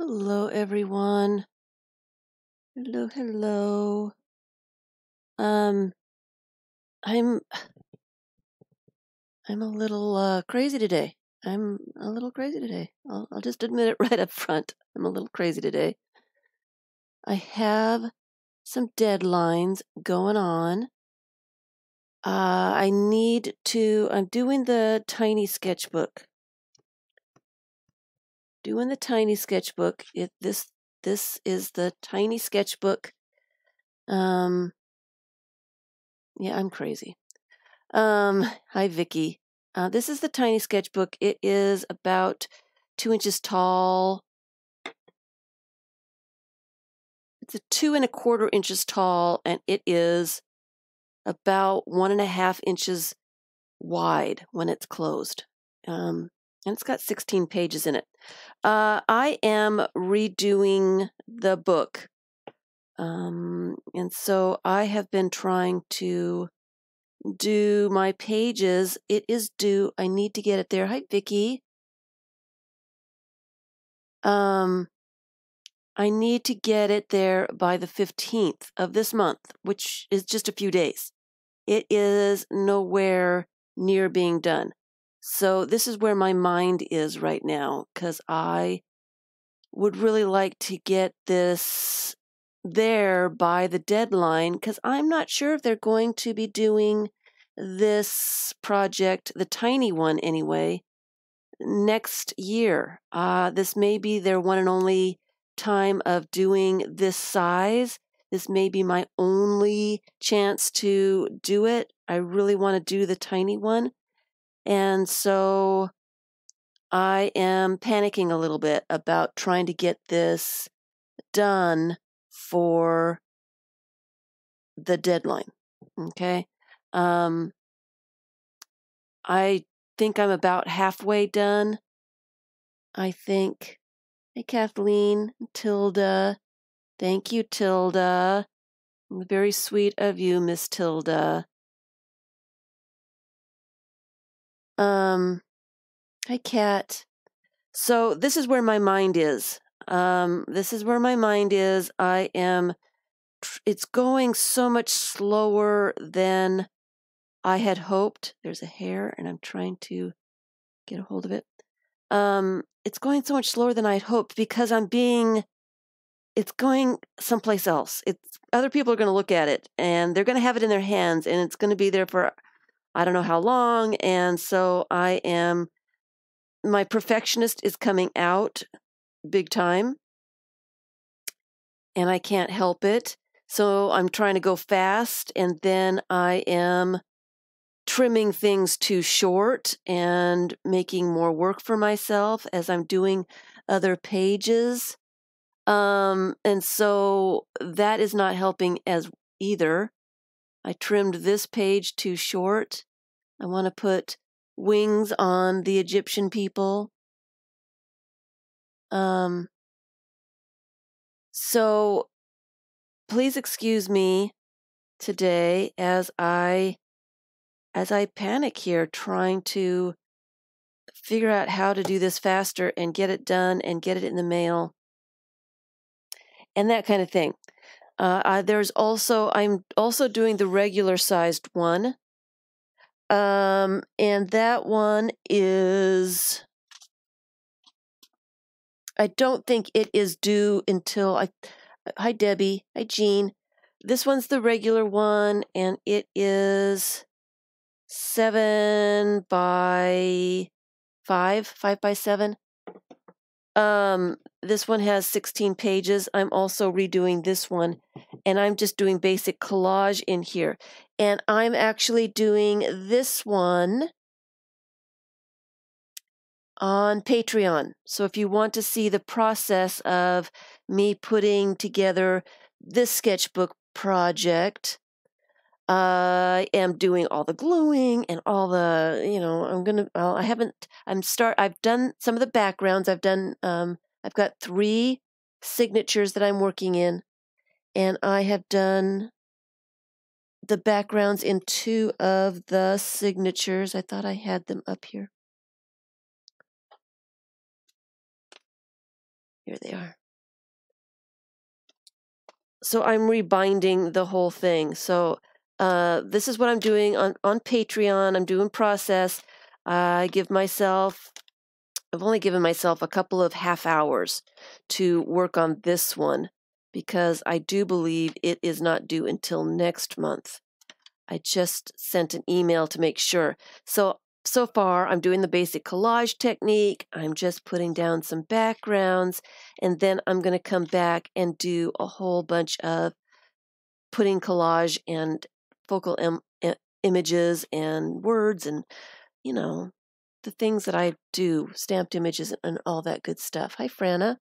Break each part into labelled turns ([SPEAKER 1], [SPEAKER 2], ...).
[SPEAKER 1] Hello, everyone. Hello. I'm a little crazy today. I'm a little crazy today. I'll just admit it right up front. I'm a little crazy today. I have some deadlines going on. I'm doing the tiny sketchbook. This is the tiny sketchbook. Yeah, I'm crazy. Hi, Vicky. This is the tiny sketchbook. It is about 2 inches tall. It's a 2¼ inches tall, and it is about 1½ inches wide when it's closed. And it's got 16 pages in it. I am redoing the book. And so I have been trying to do my pages. It is due. I need to get it there. Hi, Vicky. I need to get it there by the 15th of this month, which is just a few days. It is nowhere near being done. So this is where my mind is right now, because I would really like to get this there by the deadline, because I'm not sure if they're going to be doing this project, the tiny one anyway, next year. This may be their one and only time of doing this size. This may be my only chance to do it. I really want to do the tiny one. And so I am panicking a little bit about trying to get this done for the deadline. Okay. I think I'm about halfway done. I think. Hey, Kathleen, Tilda. Thank you, Tilda. Very sweet of you, Miss Tilda. Hi, Kat. So this is where my mind is. It's going so much slower than I had hoped. There's a hair, and I'm trying to get a hold of it. It's going so much slower than I had hoped because it's going someplace else. Other people are going to look at it, and they're going to have it in their hands, and it's going to be there for I don't know how long. And so my perfectionist is coming out big time, and I can't help it. So I'm trying to go fast, and then I am trimming things too short and making more work for myself as I'm doing other pages. And so that is not helping as either. I trimmed this page too short. I want to put wings on the Egyptian people. So please excuse me today as I panic here trying to figure out how to do this faster and get it done and get it in the mail and that kind of thing. I'm also doing the regular sized one. And that one is, I don't think it is due until hi Debbie, hi Jean. This one's the regular one, and it is 7 by 5 by 7. This one has 16 pages. I'm also redoing this one, and I'm just doing basic collage in here. And I'm actually doing this one on Patreon. So if you want to see the process of me putting together this sketchbook project, I am doing all the gluing and all the, I've done some of the backgrounds. I've got 3 signatures that I'm working in, and I have done the backgrounds in 2 of the signatures. I thought I had them up here. Here they are. So I'm rebinding the whole thing. So this is what I'm doing on Patreon. I'm doing process. I've only given myself a couple of half hours to work on this one because I do believe it is not due until next month. I just sent an email to make sure. So far, I'm doing the basic collage technique. I'm just putting down some backgrounds, and then I'm going to come back and do a whole bunch of putting collage and focal images and words and, you know, the things that I do, stamped images and all that good stuff. Hi, Franna.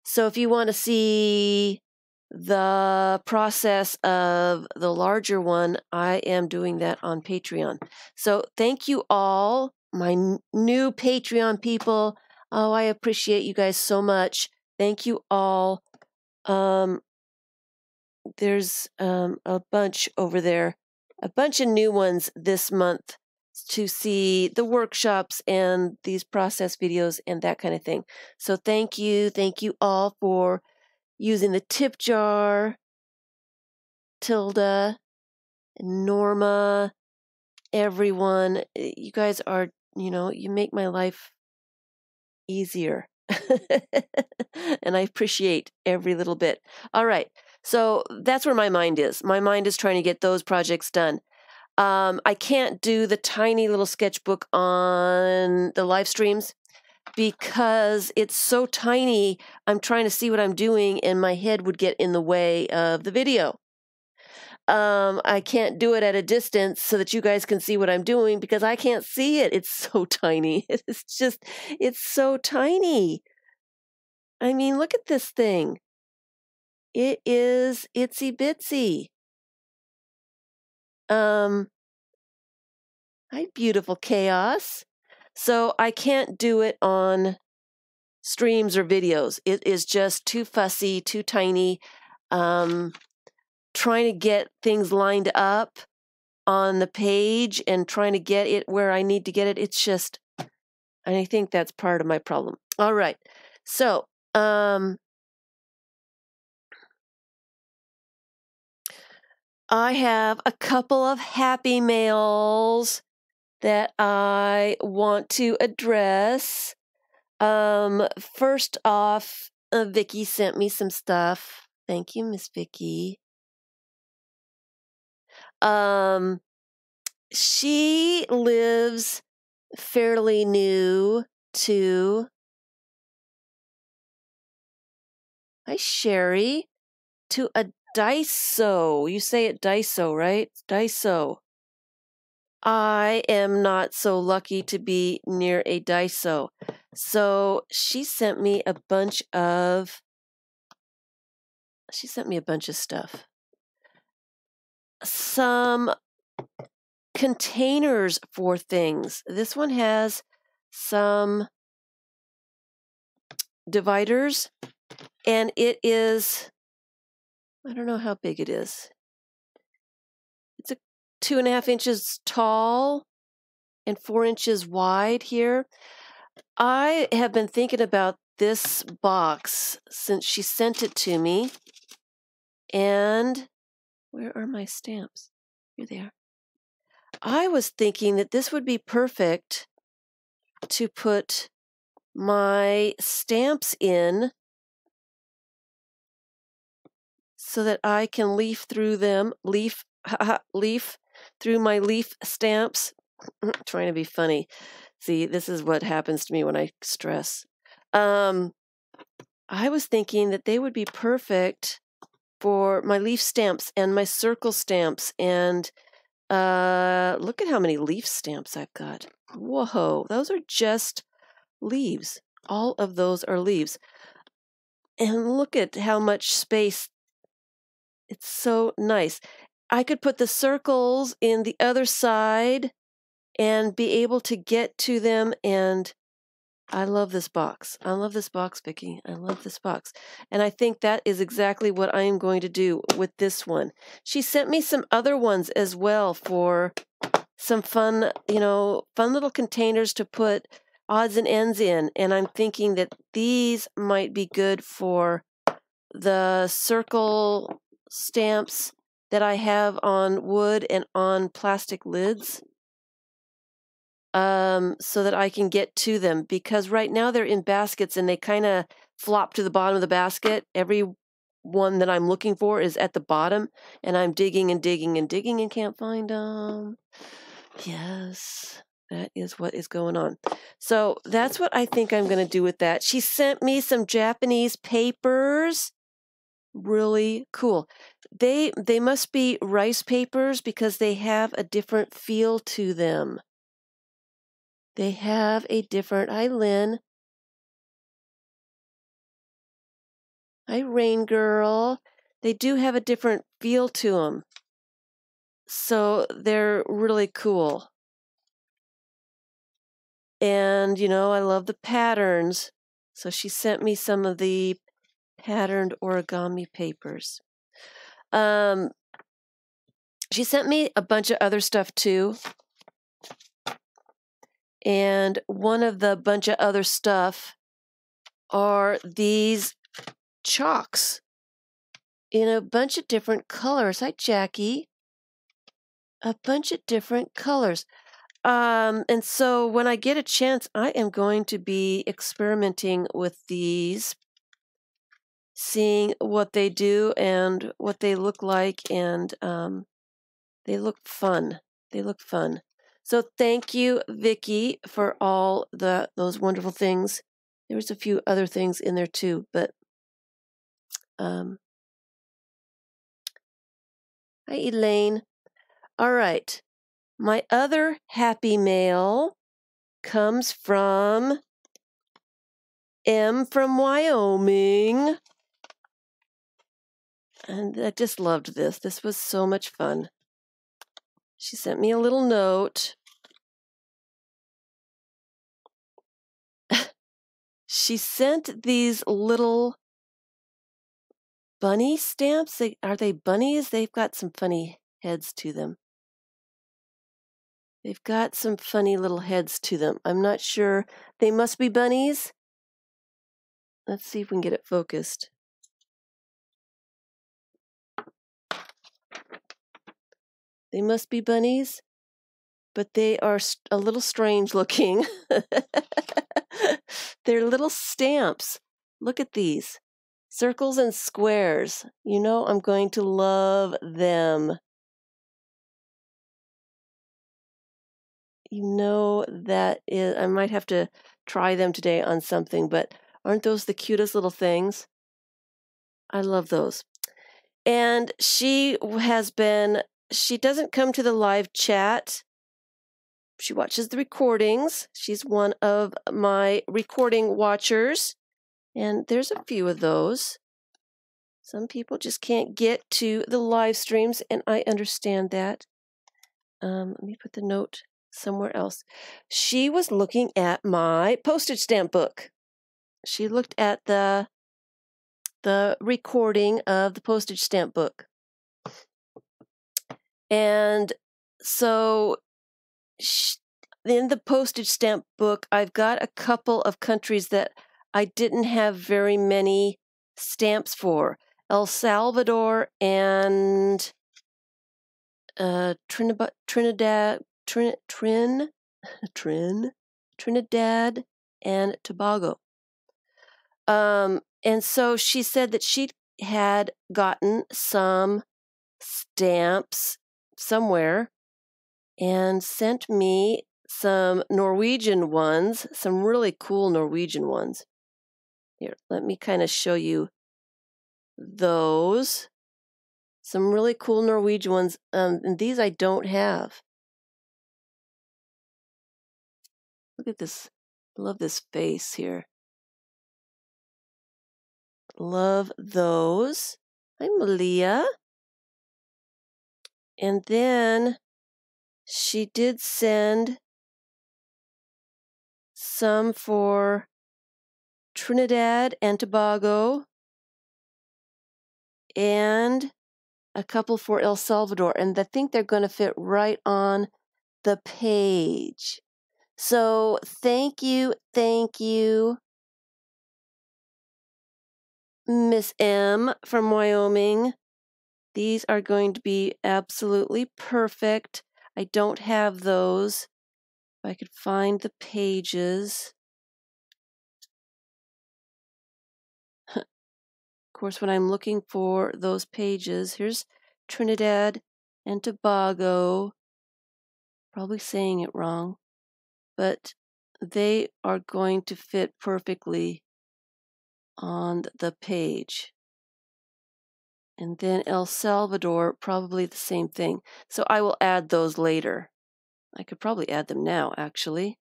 [SPEAKER 1] So if you want to see the process of the larger one, I am doing that on Patreon. So thank you all, my new Patreon people. Oh, I appreciate you guys so much. Thank you all. There's a bunch over there, a bunch of new ones this month to see the workshops and these process videos and that kind of thing. So thank you all for using the tip jar, Tilda, Norma, everyone. You guys are, you make my life easier. And I appreciate every little bit. All right. So that's where my mind is. My mind is trying to get those projects done. I can't do the tiny little sketchbook on the live streams because it's so tiny. I'm trying to see what I'm doing and my head would get in the way of the video. I can't do it at a distance so that you guys can see what I'm doing because I can't see it. It's so tiny. It's so tiny. I mean, look at this thing. It is itsy bitsy. Hi, beautiful chaos. So I can't do it on streams or videos. It is just too fussy, too tiny. Trying to get things lined up on the page and trying to get it where I need to get it. It's just, and I think that's part of my problem. All right. So, I have a couple of happy mails that I want to address. First off, Vicky sent me some stuff. Thank you, Miss Vicky. She lives fairly new to, hi, Sherry, to a Daiso. You say it Daiso, right? Daiso. I am not so lucky to be near a Daiso. So she sent me a bunch of stuff. Some containers for things. This one has some dividers, and it is, I don't know how big it is. It's 2.5 inches tall and 4 inches wide here. I have been thinking about this box since she sent it to me. And where are my stamps? Here they are. I was thinking that this would be perfect to put my stamps in so that I can leaf through them, leaf through my leaf stamps. I'm trying to be funny. See, this is what happens to me when I stress. I was thinking that they would be perfect for my leaf stamps and my circle stamps. And look at how many leaf stamps I've got. Whoa, those are just leaves. All of those are leaves. And look at how much space. It's so nice. I could put the circles in the other side and be able to get to them. And I love this box. I love this box, Vicki. I love this box. And I think that is exactly what I am going to do with this one. She sent me some other ones as well for some fun, fun little containers to put odds and ends in, and I'm thinking that these might be good for the circle stamps that I have on wood and on plastic lids, so that I can get to them, because right now they're in baskets and they kind of flop to the bottom of the basket. Every one that I'm looking for is at the bottom, and I'm digging and digging and digging and can't find them. Yes, that is what is going on. So that's what I think I'm going to do with that. She sent me some Japanese papers. Really cool. They must be rice papers because they have a different feel to them. They have a different, hi Lynn. Hi Rain Girl. They do have a different feel to them. So they're really cool. And, you know, I love the patterns. So she sent me some of the patterned origami papers. She sent me a bunch of other stuff too. And one of the bunch of other stuff are these chalks in a bunch of different colors. Hi, Jackie. A bunch of different colors. And so when I get a chance, I am going to be experimenting with these, seeing what they do and what they look like, and they look fun. They look fun. So thank you, Vicki, for all those wonderful things. There was a few other things in there too, but hi, Elaine. All right. My other happy mail comes from M from Wyoming. And I just loved this. This was so much fun. She sent me a little note. She sent these little bunny stamps. Are they bunnies? They've got some funny heads to them. They've got some funny little heads to them. I'm not sure. They must be bunnies. Let's see if we can get it focused. They must be bunnies, but they are a little strange looking. They're little stamps. Look at these. Circles and squares. You know, I'm going to love them. You know, that is, I might have to try them today on something, but aren't those the cutest little things? I love those. And she doesn't come to the live chat. She watches the recordings. She's one of my recording watchers. And there's a few of those. Some people just can't get to the live streams, and I understand that. Let me put the note somewhere else. She was looking at my postage stamp book. She looked at the recording of the postage stamp book. And so in the postage stamp book, I've got a couple of countries that I didn't have very many stamps for. El Salvador and Trinidad and Tobago. And so she said that she had gotten some stamps somewhere and sent me some Norwegian ones, some really cool Norwegian ones. Here, let me kind of show you those. Some really cool Norwegian ones. And these I don't have. Look at this. Love this face here. Love those. Hi, Malia. And then she did send some for Trinidad and Tobago and a couple for El Salvador. And I think they're going to fit right on the page. So thank you, Miss M from Wyoming. These are going to be absolutely perfect. I don't have those. If I could find the pages. Of course, when I'm looking for those pages, here's Trinidad and Tobago. Probably saying it wrong, but they are going to fit perfectly on the page. And then El Salvador, probably the same thing. So I will add those later. I could probably add them now, actually.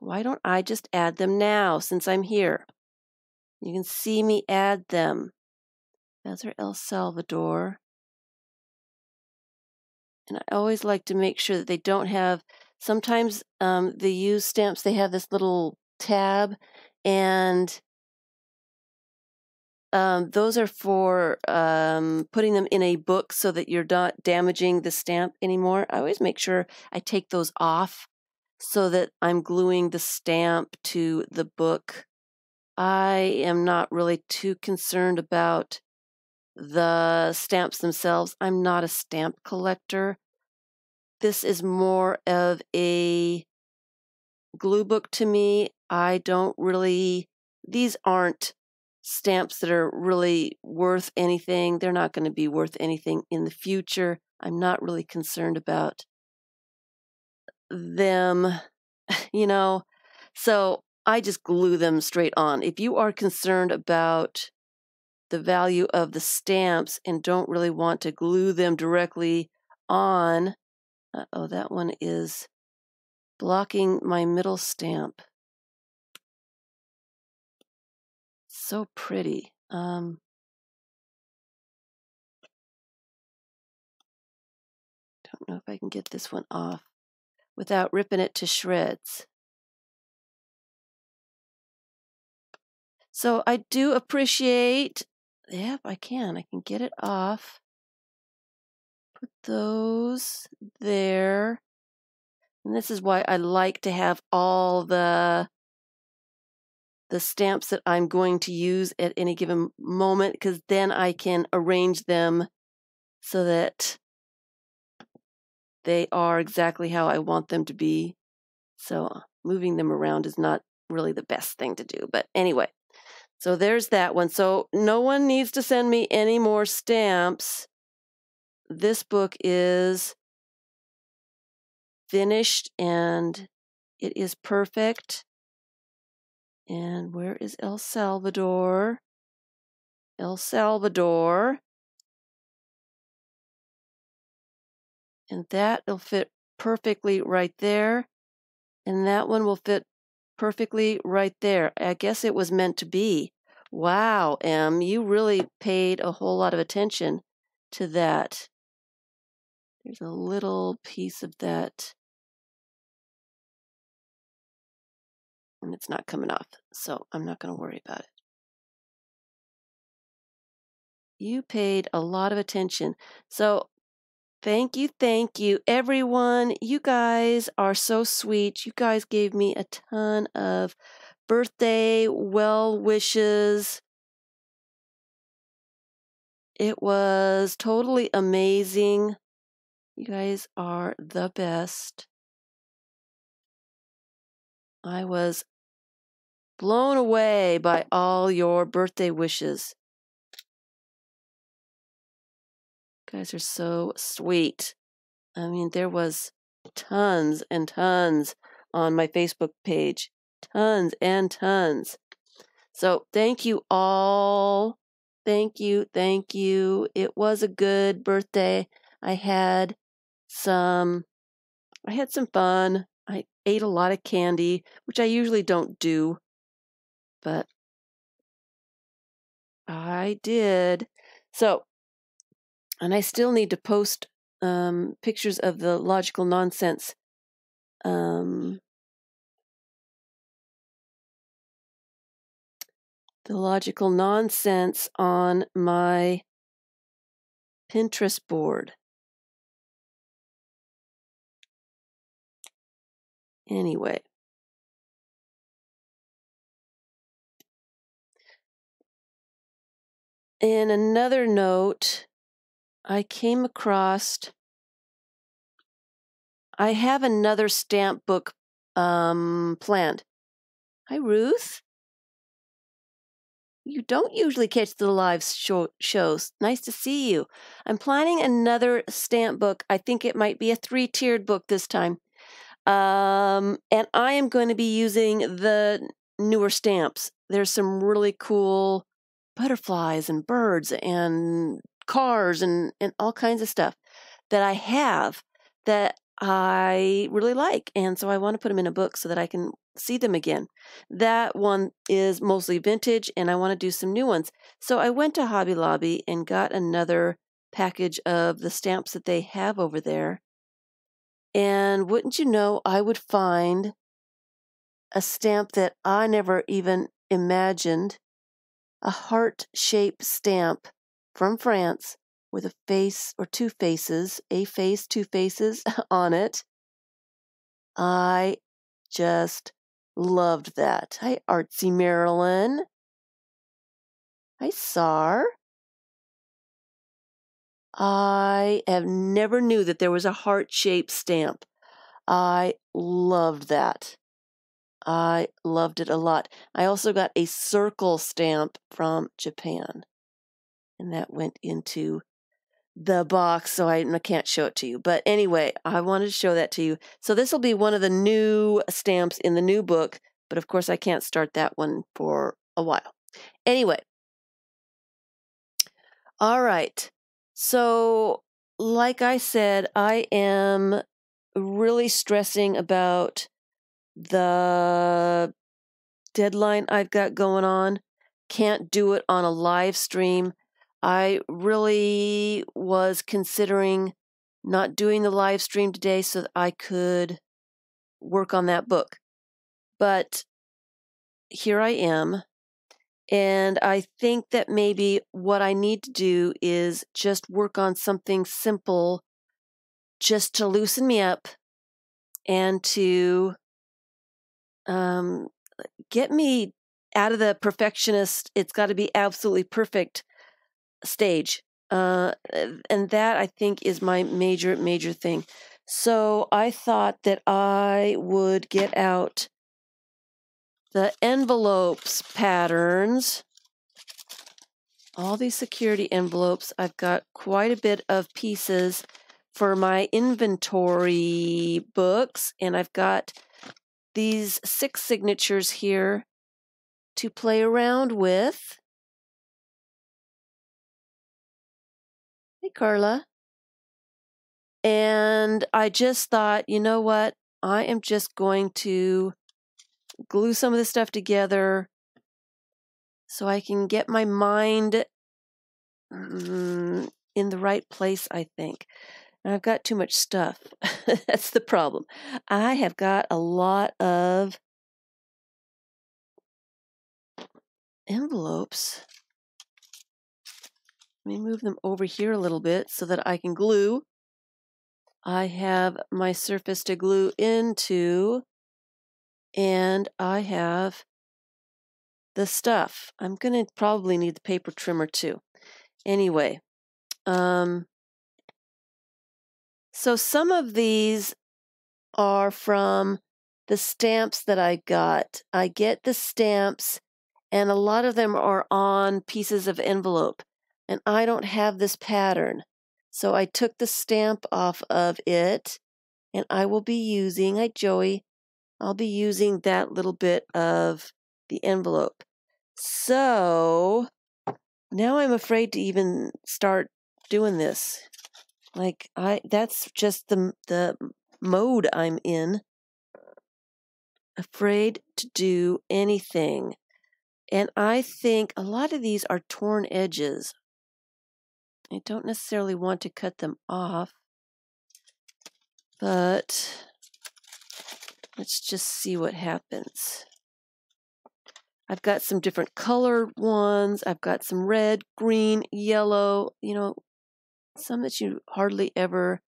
[SPEAKER 1] Why don't I just add them now since I'm here? You can see me add them. Those are El Salvador. And I always like to make sure that they don't have, sometimes the used stamps, they have this little tab, and those are for putting them in a book so that you're not damaging the stamp anymore. I always make sure I take those off so that I'm gluing the stamp to the book. I am not really too concerned about the stamps themselves. I'm not a stamp collector. This is more of a glue book to me. I don't really, these aren't stamps that are really worth anything. They're not going to be worth anything in the future. I'm not really concerned about them, so I just glue them straight on. If you are concerned about the value of the stamps and don't really want to glue them directly on, uh-oh, that one is blocking my middle stamp. So pretty. Don't know if I can get this one off without ripping it to shreds. So I do appreciate, yep, I can get it off. Put those there. And this is why I like to have all the stamps that I'm going to use at any given moment, because then I can arrange them so that they are exactly how I want them to be. So moving them around is not really the best thing to do. But anyway, so there's that one. So no one needs to send me any more stamps. This book is finished and it is perfect. And where is El Salvador? El Salvador. And that will fit perfectly right there. And that one will fit perfectly right there. I guess it was meant to be. Wow, Em, you really paid a whole lot of attention to that. There's a little piece of that, and it's not coming off, so I'm not going to worry about it. You paid a lot of attention. So thank you, everyone. You guys are so sweet. You guys gave me a ton of birthday well wishes. It was totally amazing. You guys are the best. I was blown away by all your birthday wishes. You guys are so sweet. I mean, there was tons and tons on my Facebook page. Tons and tons. So thank you all. Thank you. It was a good birthday. I had some fun. I ate a lot of candy, which I usually don't do, but I did. So, and I still need to post pictures of the logical nonsense. The logical nonsense on my Pinterest board. Anyway. In another note, I came across, I have another stamp book planned. Hi, Ruth. You don't usually catch the live shows. Nice to see you. I'm planning another stamp book. I think it might be a 3-tiered book this time. And I am going to be using the newer stamps. There's some really cool butterflies and birds and cars and all kinds of stuff that I have that I really like. And so I want to put them in a book so that I can see them again. That one is mostly vintage and I want to do some new ones. So I went to Hobby Lobby and got another package of the stamps that they have over there. And wouldn't you know, I would find a stamp that I never even imagined, a heart-shaped stamp from France with a face or two faces, a face, two faces on it. I just loved that. Hi, Artsy Marilyn. Hi, Sar. I have never knew that there was a heart-shaped stamp. I loved that. I loved it a lot. I also got a circle stamp from Japan, and that went into the box, so I can't show it to you. But anyway, I wanted to show that to you. So this will be one of the new stamps in the new book, but of course I can't start that one for a while. Anyway, all right. So like I said, I am really stressing about the deadline I've got going on. Can't do it on a live stream. I really was considering not doing the live stream today so that I could work on that book. But here I am. And I think that maybe what I need to do is just work on something simple just to loosen me up and to get me out of the perfectionist, it's got to be absolutely perfect stage. And that, I think, is my major thing. So I thought that I would get out the envelopes patterns, all these security envelopes. I've got quite a bit of pieces for my inventory books, and I've got these 6 signatures here to play around with. Hey, Carla. And I just thought, you know what? I am just going to glue some of this stuff together so I can get my mind in the right place, I think. And I've got too much stuff. That's the problem. I have got a lot of envelopes. Let me move them over here a little bit so that I can glue. I have my surface to glue into, and I have the stuff. I'm going to probably need the paper trimmer too. Anyway, so some of these are from the stamps that I got. I get the stamps, and a lot of them are on pieces of envelope, and I don't have this pattern. So I took the stamp off of it, and I will be using, hi Joey, I'll be using that little bit of the envelope. So now I'm afraid to even start doing this. Like that's just the mode I'm in. Afraid to do anything. And I think a lot of these are torn edges. I don't necessarily want to cut them off, but let's just see what happens. I've got some different colored ones. I've got some red, green, yellow, some that you hardly ever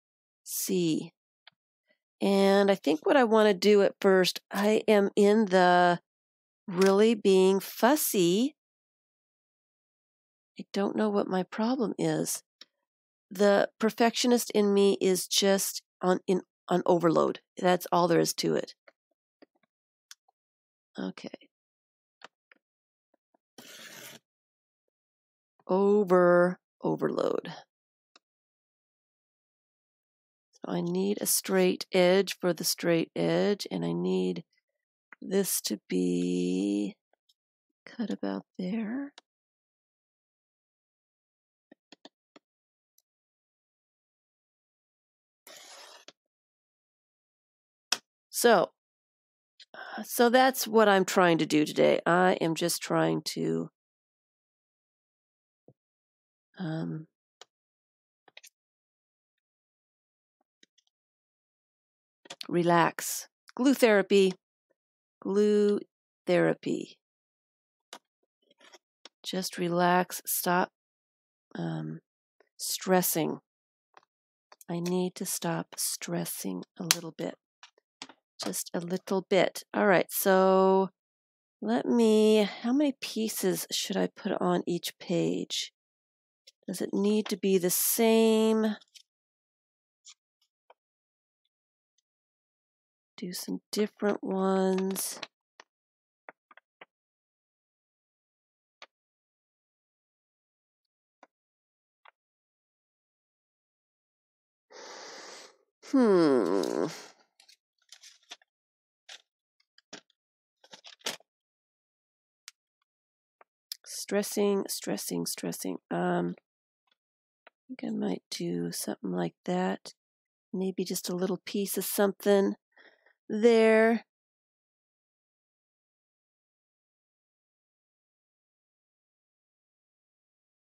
[SPEAKER 1] see. And I think what I want to do at first, I am in the really being fussy. I don't know what my problem is. The perfectionist in me is just on overload. That's all there is to it. Okay. Overload. So I need a straight edge for the straight edge, and I need this to be cut about there. So that's what I'm trying to do today. I am just trying to relax. Glue therapy. Just relax. Stop stressing. I need to stop stressing a little bit. Just a little bit. All right, so how many pieces should I put on each page? Does it need to be the same? Do some different ones. Stressing. I think I might do something like that. Maybe just a little piece of something there.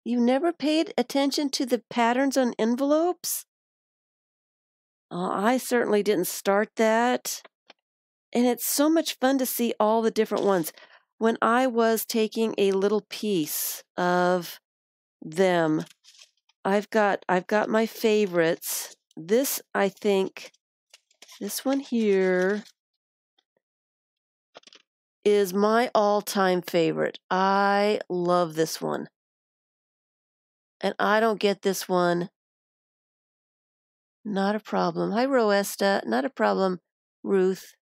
[SPEAKER 1] You never paid attention to the patterns on envelopes? Oh, I certainly didn't start that. And it's so much fun to see all the different ones. When I was taking a little piece of them, I've got my favorites. This, I think, this one here is my all-time favorite. I love this one. And I don't get this one. Not a problem. Hi, Roesta. Not a problem, Ruth.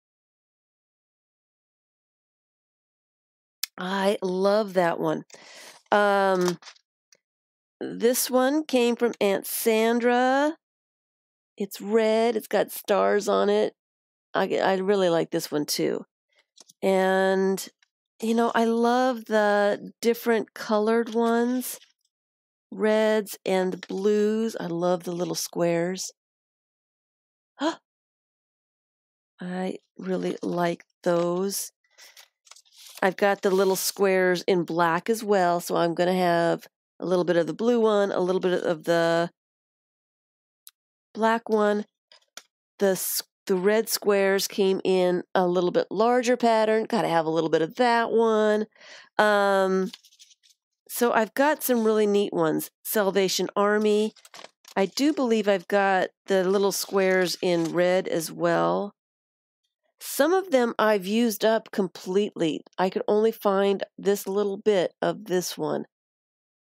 [SPEAKER 1] I love that one. This one came from Aunt Sandra. It's red. It's got stars on it. I really like this one too. And, I love the different colored ones. Reds and the blues. I love the little squares. I really like those. I've got the little squares in black as well, so I'm going to have a little bit of the blue one, a little bit of the black one. The red squares came in a little bit larger pattern. Got to have a little bit of that one. So I've got some really neat ones. Salvation Army. I do believe I've got the little squares in red as well. Some of them I've used up completely. I could only find this little bit of this one.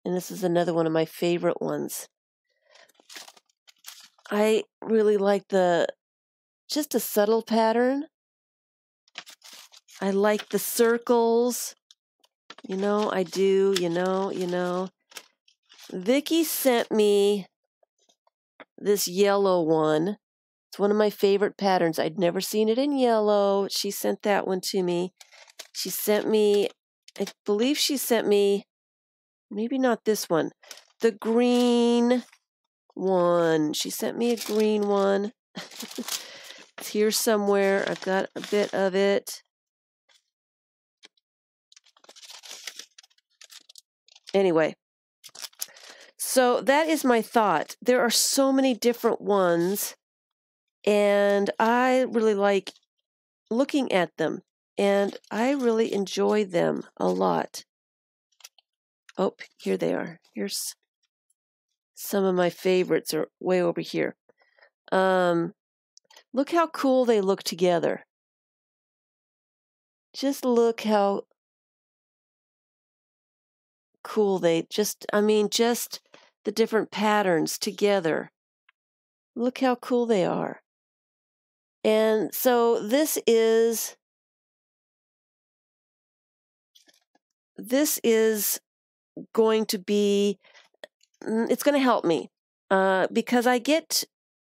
[SPEAKER 1] And this is another one of my favorite ones. I really like just a subtle pattern. I like the circles. I do, Vicki sent me this yellow one. It's one of my favorite patterns. I'd never seen it in yellow. She sent that one to me. I believe she sent me, maybe not this one, the green one. She sent me a green one. It's here somewhere. I've got a bit of it. Anyway, so that is my thought. There are so many different ones, and I really like looking at them, and I really enjoy them a lot. Oh, here they are. Here's some of my favorites are way over here. Look how cool they look together. Just look how cool just the different patterns together. Look how cool they are. And so this is going to be, it's going to help me because I get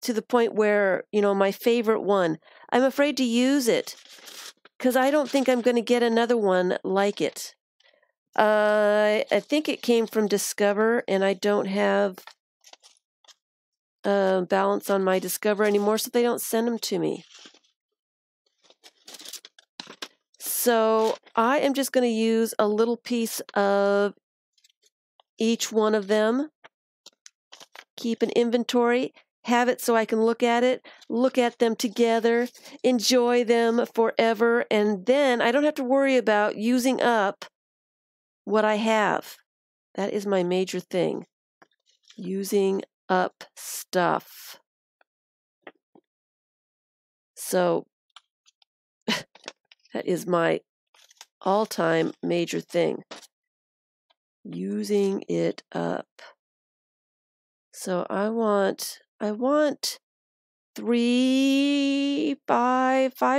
[SPEAKER 1] to the point where, my favorite one, I'm afraid to use it because I don't think I'm going to get another one like it. I think it came from Discover, and I don't have balance on my Discover anymore, so they don't send them to me. So I am just going to use a little piece of each one of them, keep an inventory, have it so I can look at them together, enjoy them forever, and then I don't have to worry about using up what I have. That is my major thing, using up stuff. So that is my all-time major thing, using it up. So I want 5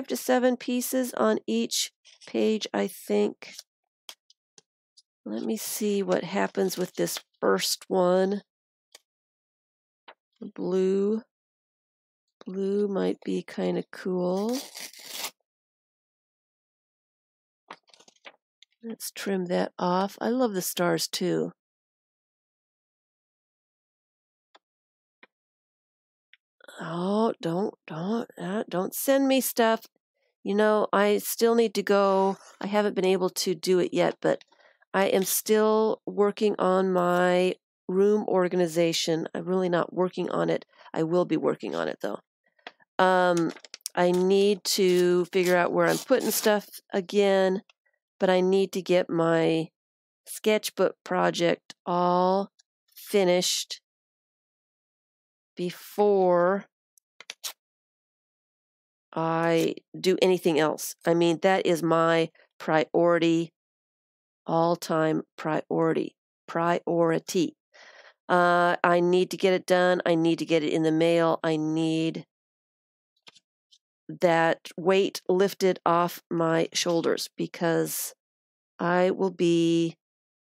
[SPEAKER 1] to 7 pieces on each page, I think. Let me see what happens with this first one. Blue might be kind of cool. Let's trim that off. I love the stars too. Oh, don't send me stuff. I still need to go. I haven't been able to do it yet, but I am still working on my room organization. I'm really not working on it. I will be working on it though. I need to figure out where I'm putting stuff again, but I need to get my sketchbook project all finished before I do anything else. That is my priority, all-time priority. I need to get it done. I need to get it in the mail. I need that weight lifted off my shoulders because I will be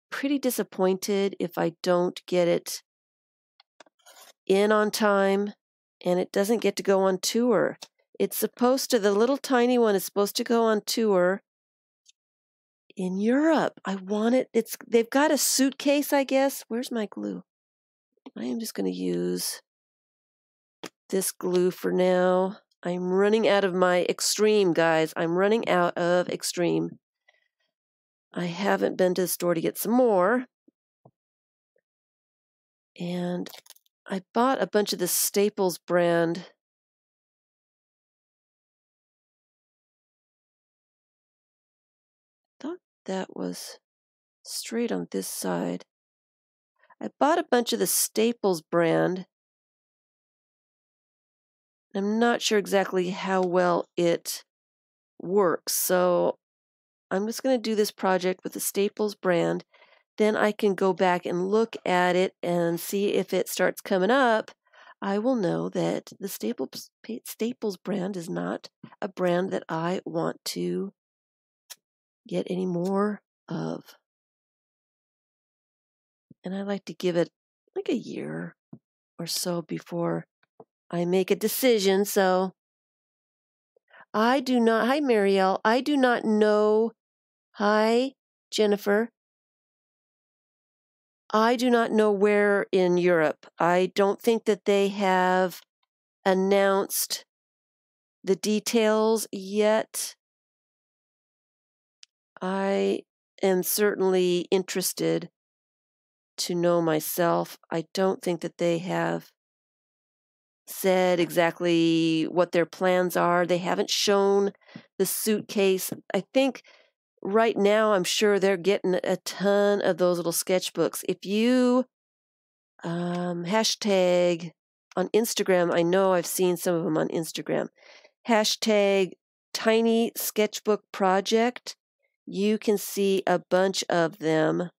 [SPEAKER 1] pretty disappointed if I don't get it in on time and it doesn't get to go on tour. The little tiny one is supposed to go on tour in Europe. I want it. They've got a suitcase, I guess. Where's my glue? I am just going to use this glue for now. I'm running out of my Extreme, guys. I'm running out of Extreme. I haven't been to the store to get some more. And I bought a bunch of the Staples brand. I thought that was straight on this side. I bought a bunch of the Staples brand. I'm not sure exactly how well it works, so I'm just going to do this project with the Staples brand. Then I can go back and look at it and see if it starts coming up. I will know that the Staples brand is not a brand that I want to get any more of. And I like to give it like a year or so before I make a decision. So hi Marielle, I do not know. Hi, Jennifer. I do not know where in Europe. I don't think that they have announced the details yet. I am certainly interested to know myself. I don't think that they have said exactly what their plans are. They haven't shown the suitcase. I think right now, I'm sure they're getting a ton of those little sketchbooks. If you hashtag on Instagram. I know I've seen some of them on Instagram. Hashtag Tiny Sketchbook Project. You can see a bunch of them.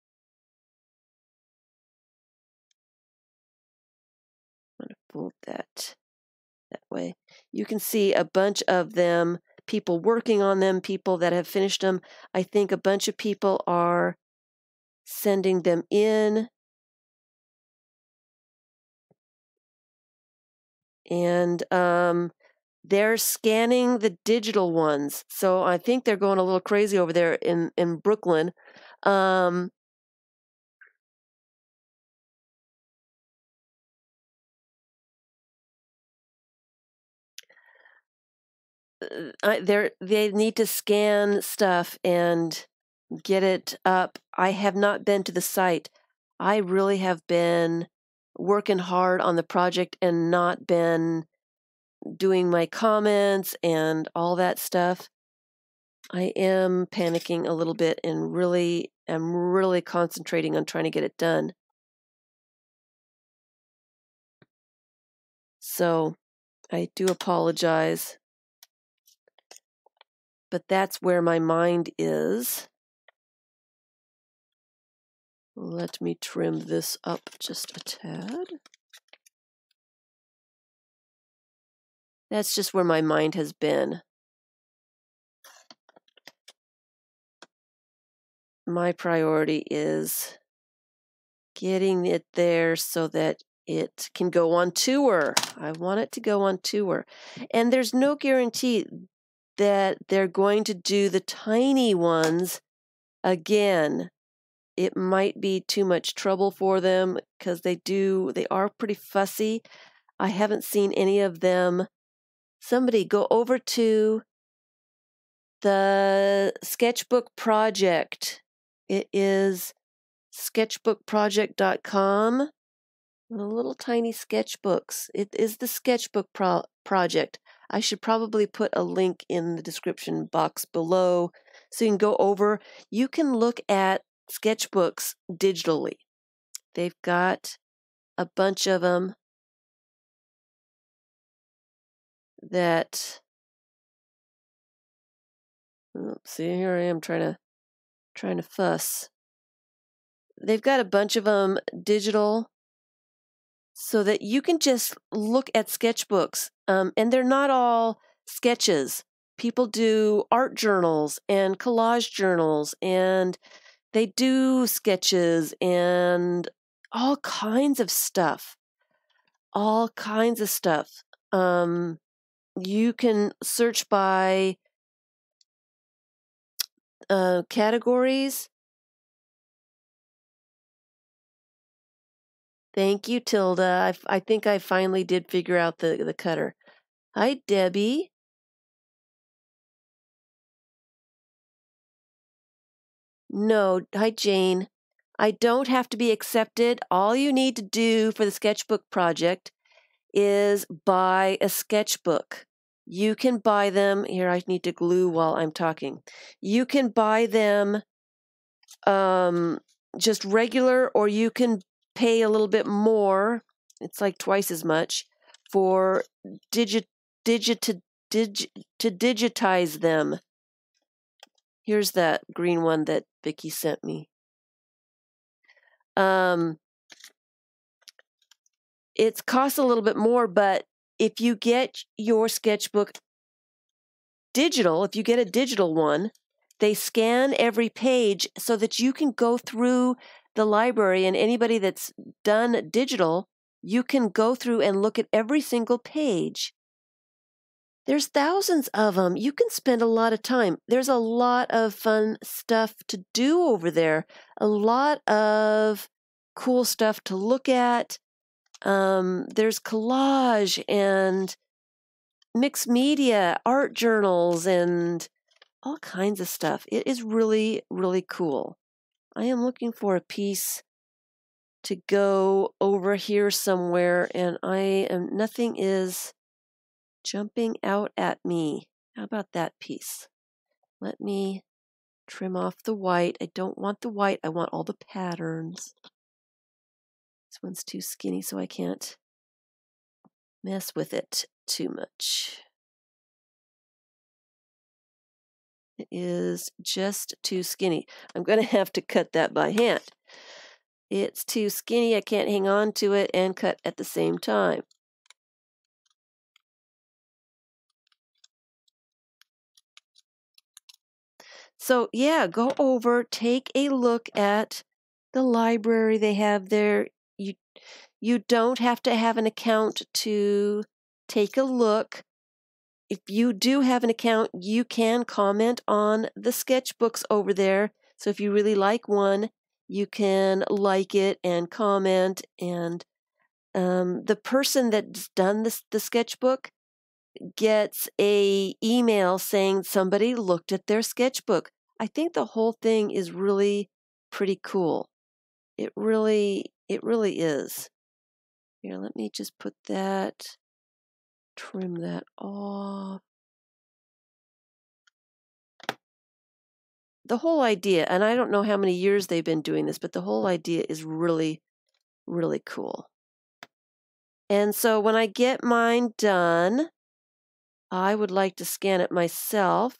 [SPEAKER 1] I'm going to fold that way. You can see a bunch of them, people working on them, people that have finished them. I think a bunch of people are sending them in. And they're scanning the digital ones. So I think they're going a little crazy over there in Brooklyn. They need to scan stuff and get it up. I have not been to the site. I really have been working hard on the project and not been doing my comments and all that stuff. I am panicking a little bit and am really concentrating on trying to get it done. So I do apologize, but that's where my mind is. Let me trim this up just a tad. That's just where my mind has been. My priority is getting it there so that it can go on tour. I want it to go on tour. And there's no guarantee that they're going to do the tiny ones again. It might be too much trouble for them because they are pretty fussy. I haven't seen any of them. Somebody go over to the sketchbook project. It is sketchbookproject.com. Little tiny sketchbooks. It is the sketchbook project. I should probably put a link in the description box below so you can go over. You can look at sketchbooks digitally. They've got a bunch of them that, see, here I am trying to fuss. They've got a bunch of them digital so that you can just look at sketchbooks. And they're not all sketches. People do art journals and collage journals, and they do sketches and all kinds of stuff. All kinds of stuff. You can search by categories. Thank you, Tilda. I think I finally did figure out the cutter. Hi, Debbie. No, hi, Jane. I don't have to be accepted. All you need to do for the sketchbook project is buy a sketchbook. You can buy them. Here, I need to glue while I'm talking. You can buy them just regular, or you can pay a little bit more. It's like twice as much for to digitize them. Here's that green one that Vicki sent me. It costs a little bit more, but if you get your sketchbook digital, if you get a digital one, they scan every page so that you can go through the library, and anybody that's done digital, you can go through and look at every single page. There's thousands of them. You can spend a lot of time. There's a lot of fun stuff to do over there. A lot of cool stuff to look at. There's collage and mixed media, art journals, and all kinds of stuff. It is really, really cool. I am looking for a piece to go over here somewhere, and nothing is jumping out at me. How about that piece? Let me trim off the white. I don't want the white. I want all the patterns. This one's too skinny, so I can't mess with it too much. It is just too skinny. I'm going to have to cut that by hand. It's too skinny. I can't hang on to it and cut at the same time. So yeah, go over, take a look at the library they have there. You don't have to have an account to take a look. If you do have an account, you can comment on the sketchbooks over there. So if you really like one, you can like it and comment. And the person that's done the sketchbook gets a email saying somebody looked at their sketchbook. I think the whole thing is really pretty cool. It really is. Here, let me just put that, trim that off. The whole idea, and I don't know how many years they've been doing this, but the whole idea is really, really cool. And so when I get mine done, I would like to scan it myself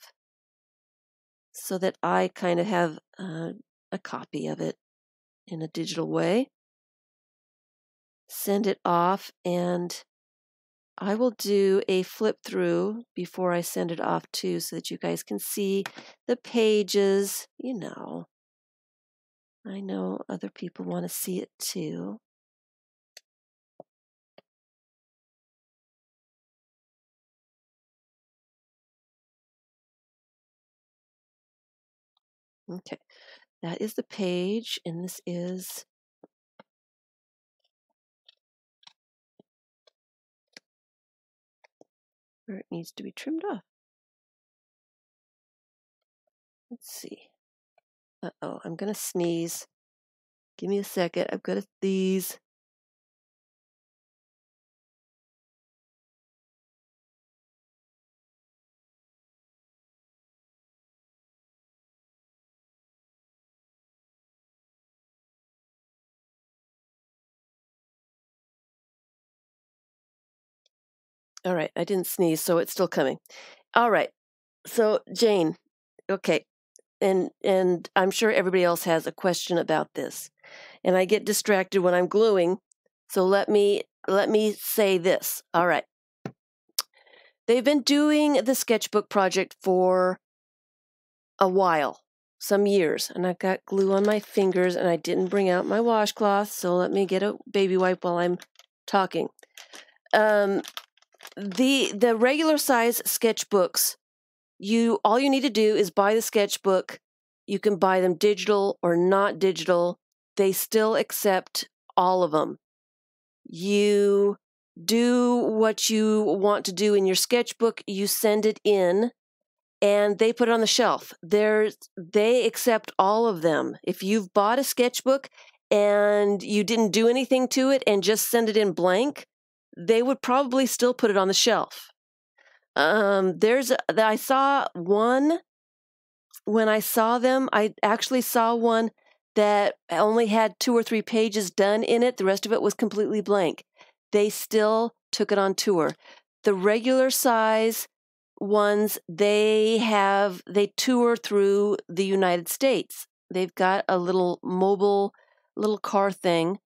[SPEAKER 1] so that I kind of have a copy of it in a digital way. Send it off, and I will do a flip through before I send it off too, so that you guys can see the pages. I know other people want to see it too. Okay, that is the page, and this is where it needs to be trimmed off. Let's see. Uh-oh, I'm going to sneeze. Give me a second. I've got to sneeze. All right, I didn't sneeze, so it's still coming. All right, so Jane, okay, and I'm sure everybody else has a question about this, and I get distracted when I'm gluing, so let me say this. All right, they've been doing the sketchbook project for a while, some years, and I've got glue on my fingers, and I didn't bring out my washcloth, so let me get a baby wipe while I'm talking. The regular size sketchbooks, all you need to do is buy the sketchbook. You can buy them digital or not digital. They still accept all of them. You do what you want to do in your sketchbook. You send it in, and they put it on the shelf. They accept all of them. If you've bought a sketchbook and you didn't do anything to it and just send it in blank, they would probably still put it on the shelf. I saw one, when I saw them, I actually saw one that only had 2 or 3 pages done in it. The rest of it was completely blank. They still took it on tour. The regular size ones, they tour through the United States. They've got a little mobile, little car thing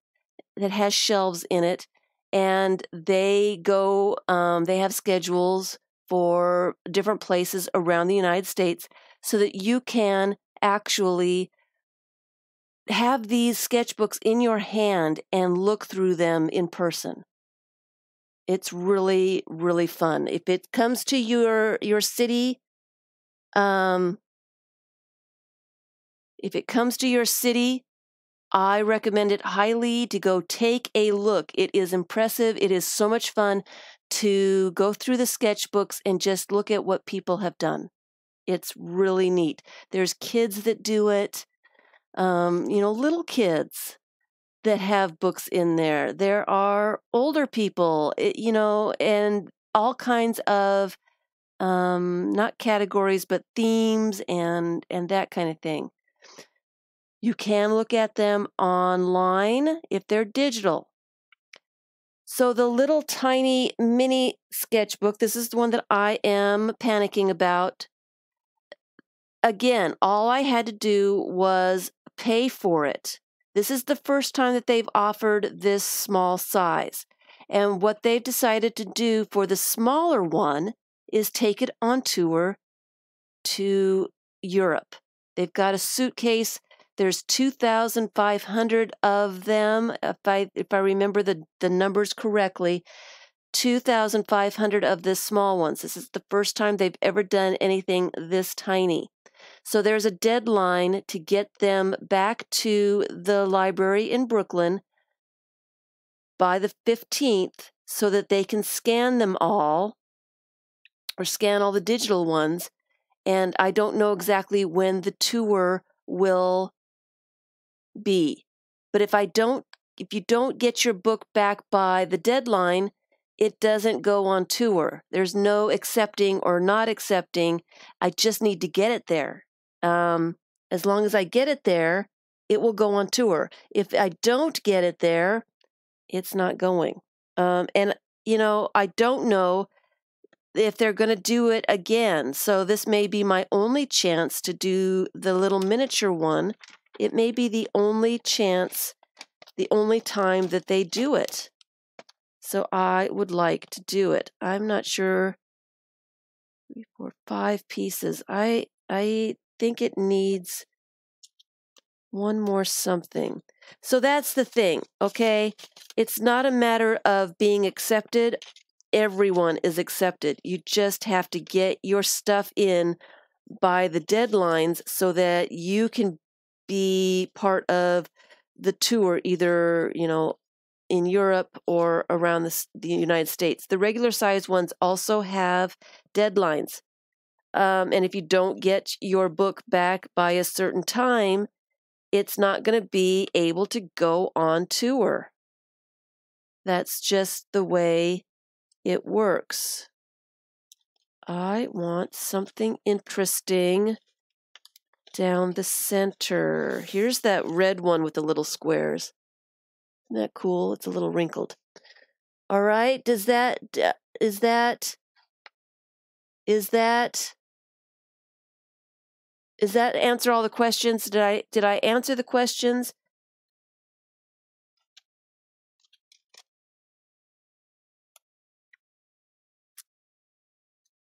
[SPEAKER 1] that has shelves in it, and they go, they have schedules for different places around the United States so that you can actually have these sketchbooks in your hand and look through them in person. It's really, really fun. If it comes to your city, I recommend it highly to go take a look. It is impressive. It is so much fun to go through the sketchbooks and just look at what people have done. It's really neat. There's kids that do it, little kids that have books in there. There are older people, and all kinds of, not categories, but themes and that kind of thing. You can look at them online if they're digital. So the little tiny mini sketchbook, this is the one that I am panicking about. Again, all I had to do was pay for it. This is the first time that they've offered this small size. And what they've decided to do for the smaller one is take it on tour to Europe. They've got a suitcase. There's 2,500 of them, if I remember the numbers correctly. 2,500 of the small ones. This is the first time they've ever done anything this tiny. So there's a deadline to get them back to the library in Brooklyn by the 15th so that they can scan them all, or scan all the digital ones. And I don't know exactly when the tour will be. But if you don't get your book back by the deadline, it doesn't go on tour. There's no accepting or not accepting. I just need to get it there. As long as I get it there, it will go on tour. If I don't get it there, it's not going. And, I don't know if they're going to do it again. So this may be my only chance to do the little miniature one. It may be the only chance, the only time that they do it. So I would like to do it. I'm not sure. 3, 4, 5 pieces. I think it needs one more something. So that's the thing, okay? It's not a matter of being accepted. Everyone is accepted. You just have to get your stuff in by the deadlines so that you can be part of the tour, either, in Europe or around the United States. The regular size ones also have deadlines. And if you don't get your book back by a certain time, it's not going to be able to go on tour. That's just the way it works. I want something interesting down the center. Here's that red one with the little squares. Isn't that cool? It's a little wrinkled. All right. Is that answer all the questions? Did I answer the questions?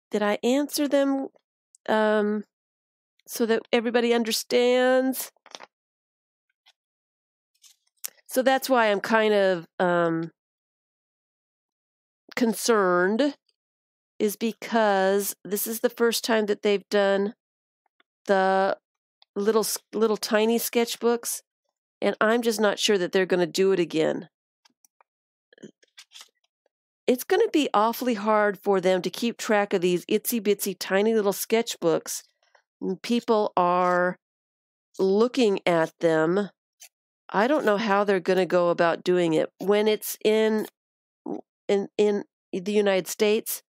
[SPEAKER 1] Did I answer them so that everybody understands? So that's why I'm kind of concerned, is because this is the first time that they've done the little tiny sketchbooks, and I'm just not sure that they're going to do it again. It's going to be awfully hard for them to keep track of these itsy bitsy tiny little sketchbooks. People are looking at them. I don't know how they're going to go about doing it when it's in the United States.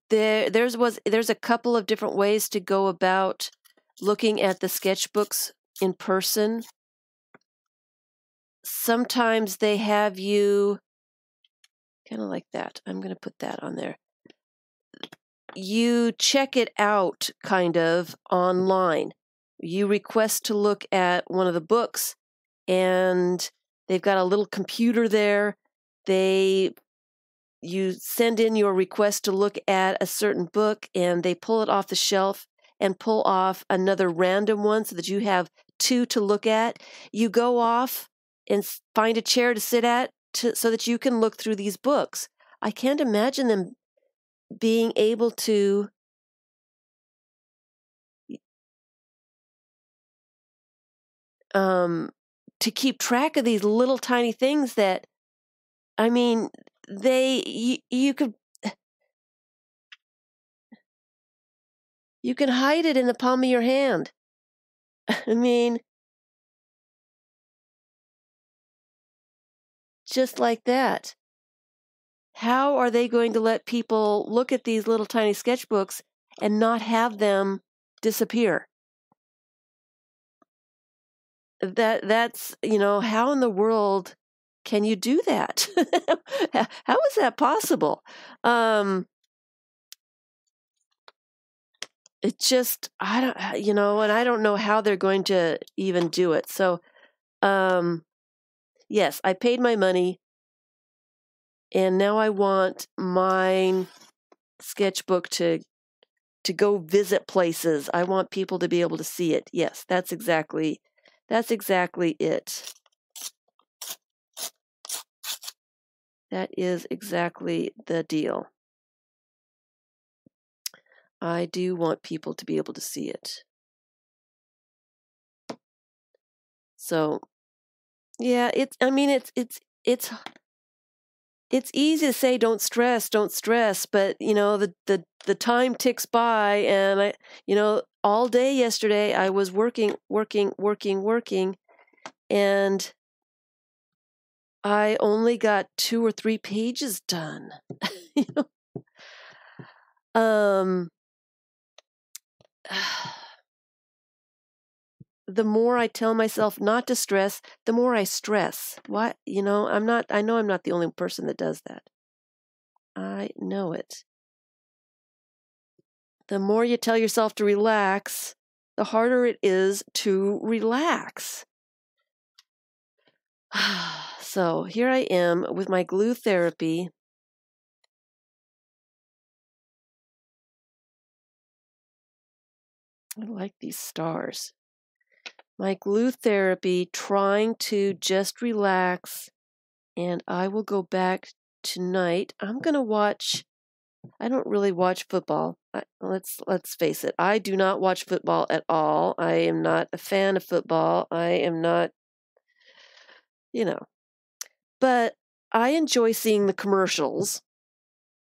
[SPEAKER 1] There's a couple of different ways to go about looking at the sketchbooks in person. Sometimes they have you kind of like that. I'm going to put that on there. You check it out kind of online. You request to look at one of the books, and they've got a little computer there. You send in your request to look at a certain book, and they pull it off the shelf and pull off another random one so that you have 2 to look at. You go off and find a chair to sit at so that you can look through these books. I can't imagine them being able to keep track of these little tiny things that, I mean, you can hide it in the palm of your hand. I mean, just like that. How are they going to let people look at these little tiny sketchbooks and not have them disappear? that's, how in the world can you do that? How is that possible? It just, I don't, and I don't know how they're going to even do it. So, yes, I paid my money, and now I want my sketchbook to go visit places. I want people to be able to see it. Yes, that's exactly it. That is exactly the deal. I do want people to be able to see it. So, yeah, it's easy to say don't stress, but the time ticks by, and all day yesterday I was working, and I only got 2 or 3 pages done. You know? The more I tell myself not to stress, the more I stress. What? I know I'm not the only person that does that. I know it. The more you tell yourself to relax, the harder it is to relax. So here I am with my glue therapy. I like these stars. My glue therapy, trying to just relax, and I will go back tonight. I'm going to watch. I don't really watch football. Let's face it. I do not watch football at all. I am not a fan of football. I am not, but I enjoy seeing the commercials.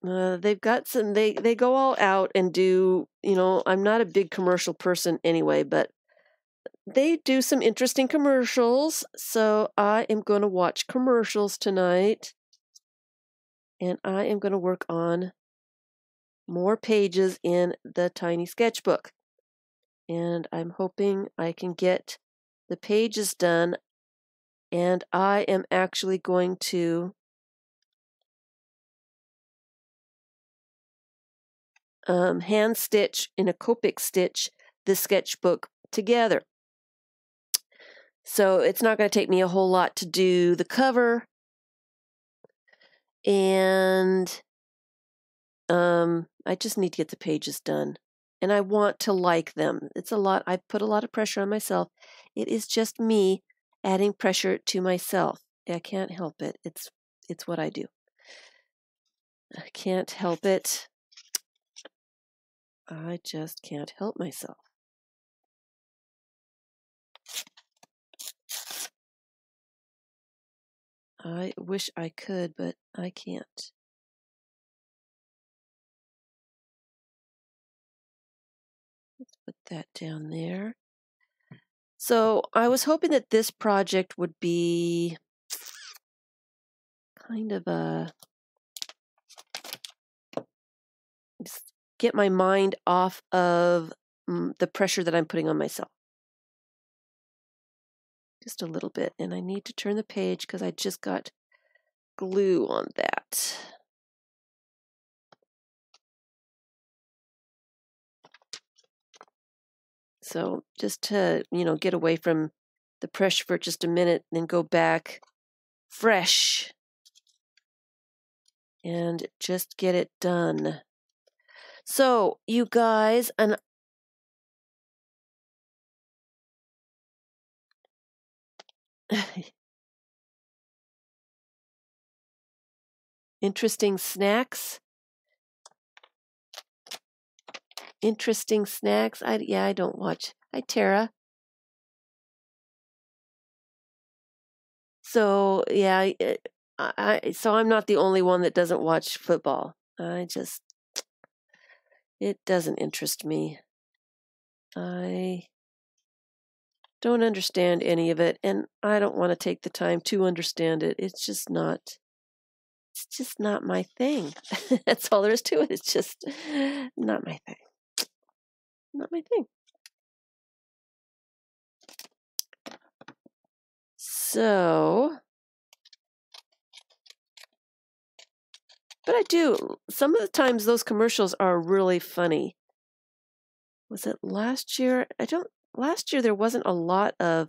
[SPEAKER 1] They've got some. They go all out and do. I'm not a big commercial person anyway, but they do some interesting commercials. So I am going to watch commercials tonight, and I am going to work on more pages in the tiny sketchbook. And I'm hoping I can get the pages done, and I am actually going to hand stitch in a Copic stitch the sketchbook together. So it's not going to take me a whole lot to do the cover, and I just need to get the pages done, and I want to like them. It's a lot. I put a lot of pressure on myself. It is just me adding pressure to myself. I can't help it. It's what I do. I can't help it. I just can't help myself. I wish I could, but I can't. Let's put that down there. So I was hoping that this project would be kind of get my mind off of the pressure that I'm putting on myself. Just a little bit. And I need to turn the page because I just got glue on that. So just to, get away from the pressure for just a minute, and then go back fresh and just get it done. So, you guys, an interesting snacks. I don't watch. Hi, Tara. So, yeah, so I'm not the only one that doesn't watch football. It doesn't interest me. I don't understand any of it, and I don't want to take the time to understand it. It's just not my thing. That's all there is to it. It's just not my thing. Not my thing. So, but I do. Some of the times those commercials are really funny. Was it last year? Last year there wasn't a lot of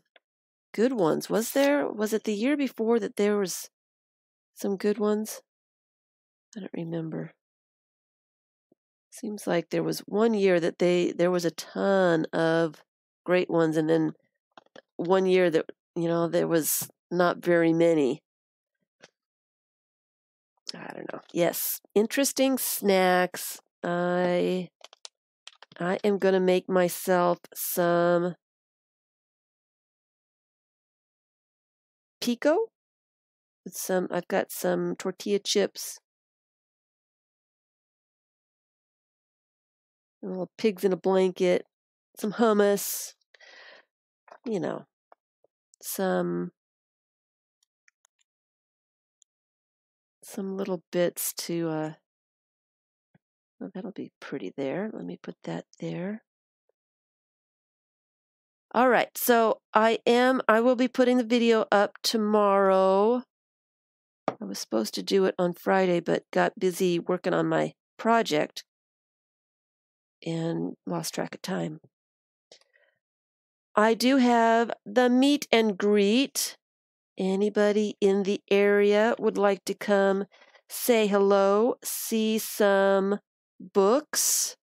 [SPEAKER 1] good ones, was there? Was it the year before that there was some good ones? I don't remember. Seems like there was one year that there was a ton of great ones, and then one year that, there was not very many. I don't know. Yes, interesting snacks. I am going to make myself some pico with I've got some tortilla chips, little pigs in a blanket, some hummus, some little bits to, well, that'll be pretty there. Let me put that there. All right, so I will be putting the video up tomorrow. I was supposed to do it on Friday, but got busy working on my project and lost track of time. I do have the meet and greet. Anybody in the area would like to come say hello, see some books.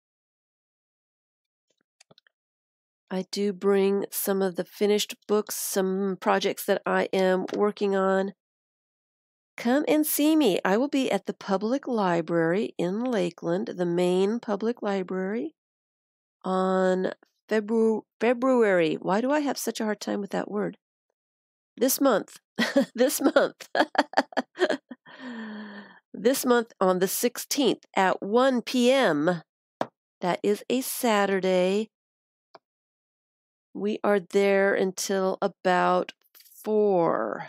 [SPEAKER 1] I do bring some of the finished books, some projects that I am working on. Come and see me. I will be at the public library in Lakeland, the main public library, on February. Why do I have such a hard time with that word? This month. This month. This month on the 16th at 1 p.m. That is a Saturday. We are there until about 4.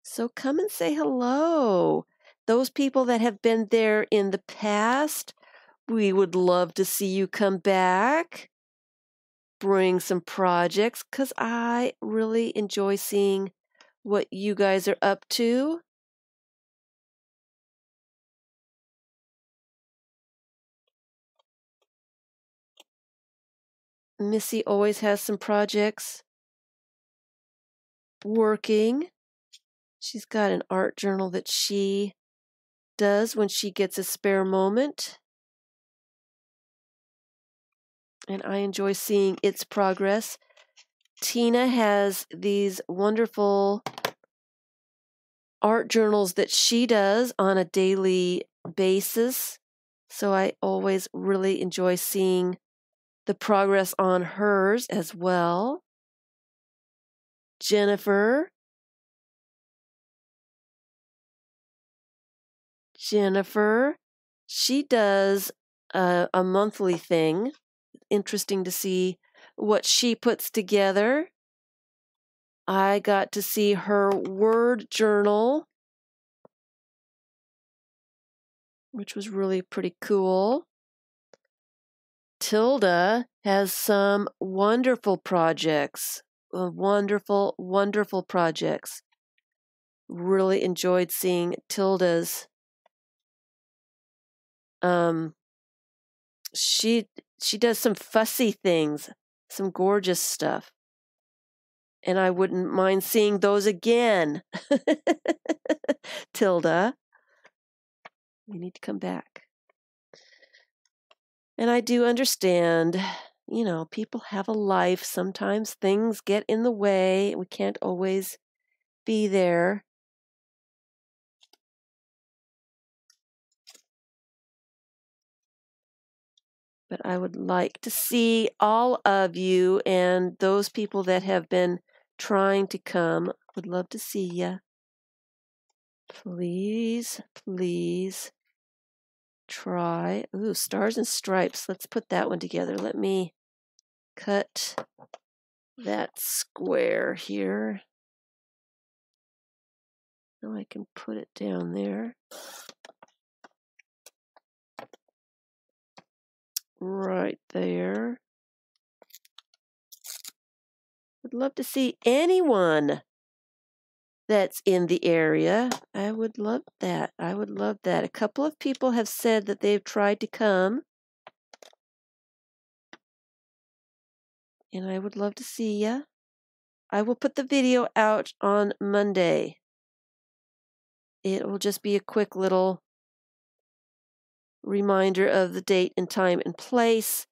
[SPEAKER 1] So come and say hello. Those people that have been there in the past, we would love to see you come back. Bring some projects, because I really enjoy seeing what you guys are up to. Missy always has some projects working. She's got an art journal that she does when she gets a spare moment. And I enjoy seeing its progress. Tina has these wonderful art journals that she does on a daily basis. So I always really enjoy seeing the progress on hers as well. Jennifer, she does a monthly thing. Interesting to see what she puts together. I got to see her word journal, which was really pretty cool. Tilda has some wonderful projects, wonderful projects. Really enjoyed seeing Tilda's. She does some fussy things, some gorgeous stuff. And I wouldn't mind seeing those again. Tilda, you need to come back. And I do understand, people have a life. Sometimes things get in the way. We can't always be there. But I would like to see all of you, and those people that have been trying to come, would love to see you. Please try. Ooh, Stars and Stripes. Let's put that one together. Let me cut that square here. Now I can put it down there. Right there. Would love to see anyone that's in the area. I would love that. I would love that. A couple of people have said that they've tried to come, and I would love to see ya. I will put the video out on Monday. It will just be a quick little reminder of the date and time and place.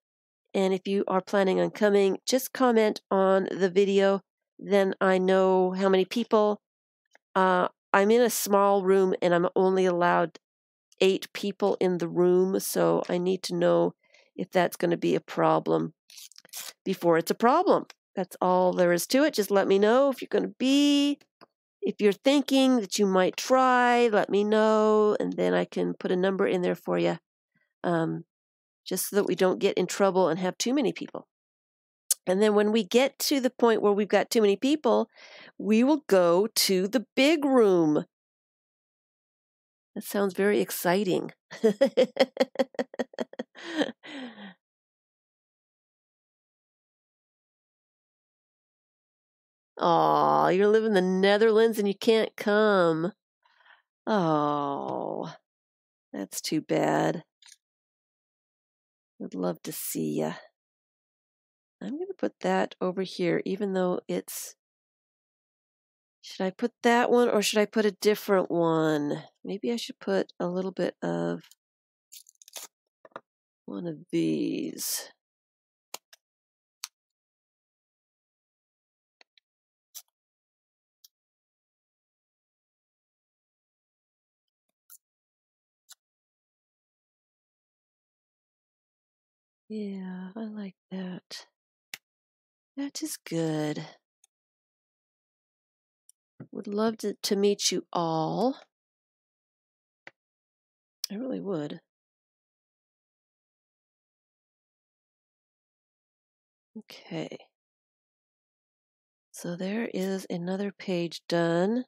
[SPEAKER 1] And if you are planning on coming, just comment on the video. Then I know how many people. I'm in a small room and I'm only allowed 8 people in the room. So I need to know if that's going to be a problem before it's a problem. That's all there is to it. Just let me know if you're going to be. If you're thinking that you might try, let me know. And then I can put a number in there for you. Just so that we don't get in trouble and have too many people. And then when we get to the point where we've got too many people, we will go to the big room. That sounds very exciting. Aw, you're living in the Netherlands and you can't come. Oh, that's too bad. I'd love to see ya. I'm going to put that over here, even though it's... Should I put that one or should I put a different one? Maybe I should put a little bit of one of these. Yeah, I like that. That is good. Would love to meet you all. I really would. Okay. So there is another page done.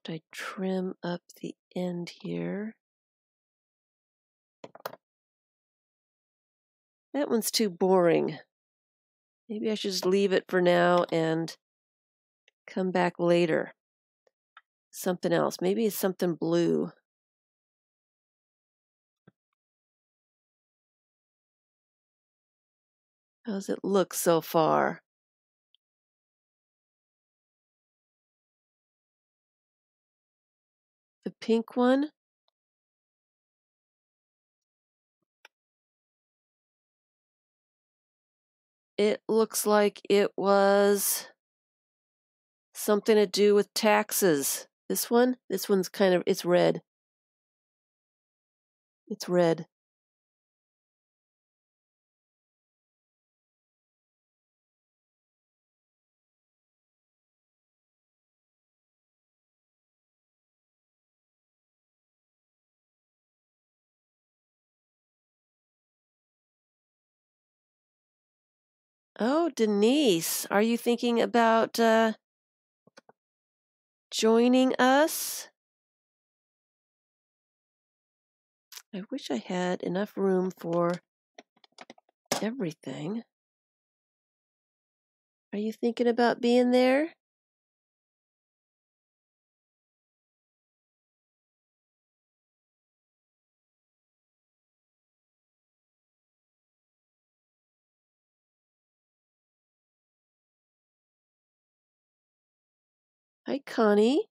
[SPEAKER 1] I trim up the end here. That one's too boring. Maybe I should just leave it for now and come back later. Something else. Maybe it's something blue. How's it look so far? The pink one? It looks like it was something to do with taxes. This one? This one's kind of, it's red. It's red. Oh, Denise, are you thinking about joining us? I wish I had enough room for everything. Are you thinking about being there? Hi, Connie.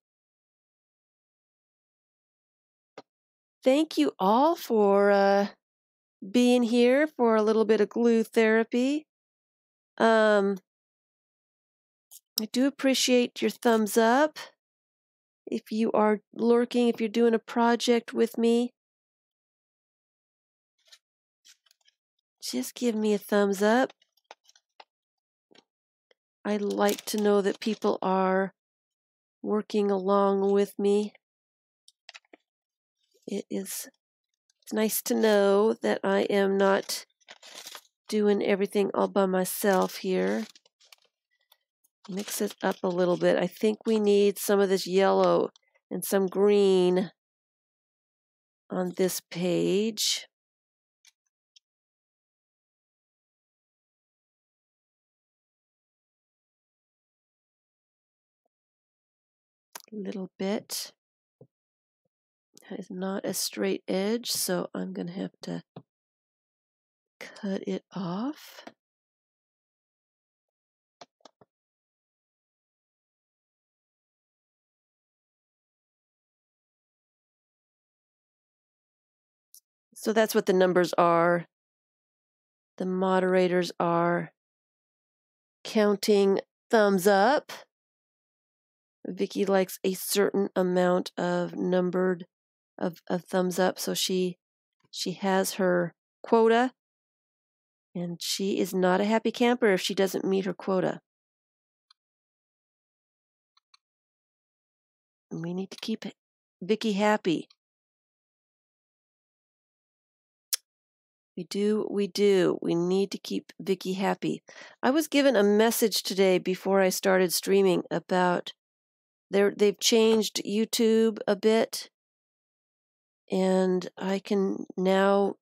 [SPEAKER 1] Thank you all for being here for a little bit of glue therapy. I do appreciate your thumbs up. If you are lurking, if you're doing a project with me, just give me a thumbs up. I like to know that people are working along with me. It's nice to know that I am not doing everything all by myself here. Mix it up a little bit. I think we need some of this yellow and some green on this page. little bit. That is not a straight edge, so I'm going to have to cut it off. So that's what the numbers are. The moderators are counting thumbs up. Vicky likes a certain amount of numbered of thumbs up, so she has her quota, and she is not a happy camper if she doesn't meet her quota. And we need to keep Vicky happy. We do. We need to keep Vicky happy. I was given a message today before I started streaming about they've changed YouTube a bit, and I can now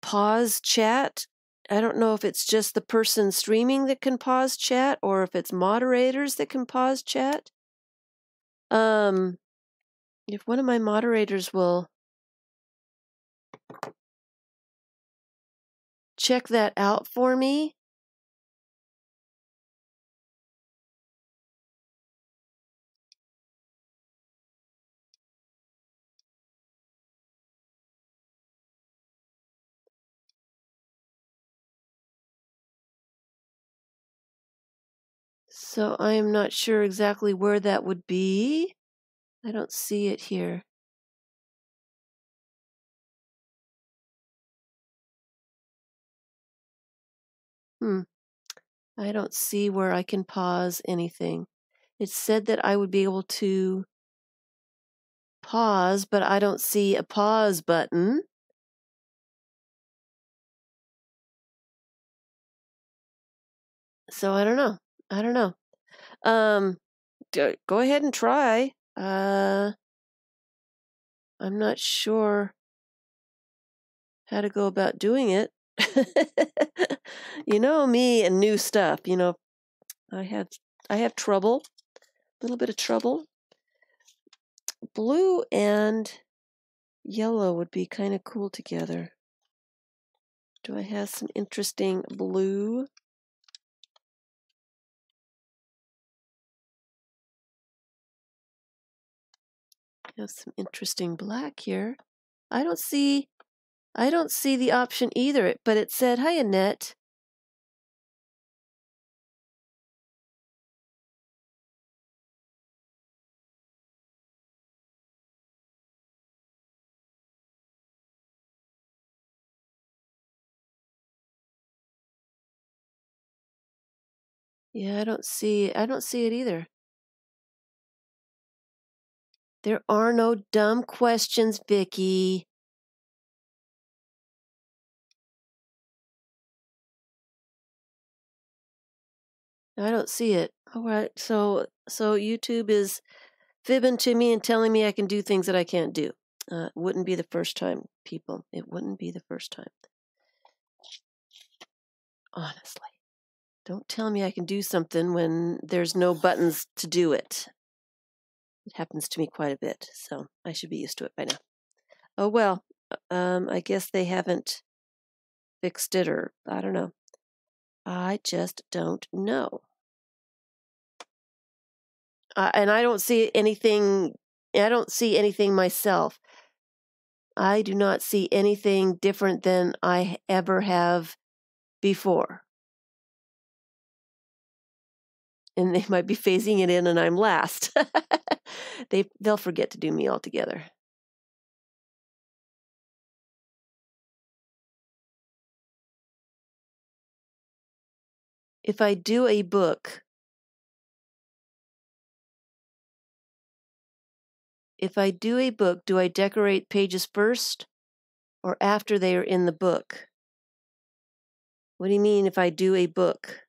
[SPEAKER 1] pause chat. I don't know if it's just the person streaming that can pause chat or if it's moderators that can pause chat. If one of my moderators will check that out for me. So I am not sure exactly where that would be. I don't see it here. I don't see where I can pause anything. It said that I would be able to pause, but I don't see a pause button. So I don't know. Go ahead and try. I'm not sure how to go about doing it. You know me and new stuff. I have trouble, a little bit of trouble. Blue and yellow would be kind of cool together. Do I have some interesting blue? I have some interesting black here. I don't see the option either, but it said, "Hi, Annette." Yeah, I don't see it either. There are no dumb questions, Vicky. I don't see it. All right, so YouTube is fibbing to me and telling me I can do things that I can't do. It wouldn't be the first time, people. It wouldn't be the first time. Honestly. Don't tell me I can do something when there's no buttons to do it. It happens to me quite a bit, so I should be used to it by now. Oh well, I guess they haven't fixed it, or I don't know. I just don't know. And I don't see anything. I don't see anything myself. I do not see anything different than I ever have before. And they might be phasing it in, and I'm last. They'll forget to do me altogether. If I do a book, do I decorate pages first or after they are in the book? What do you mean if I do a book?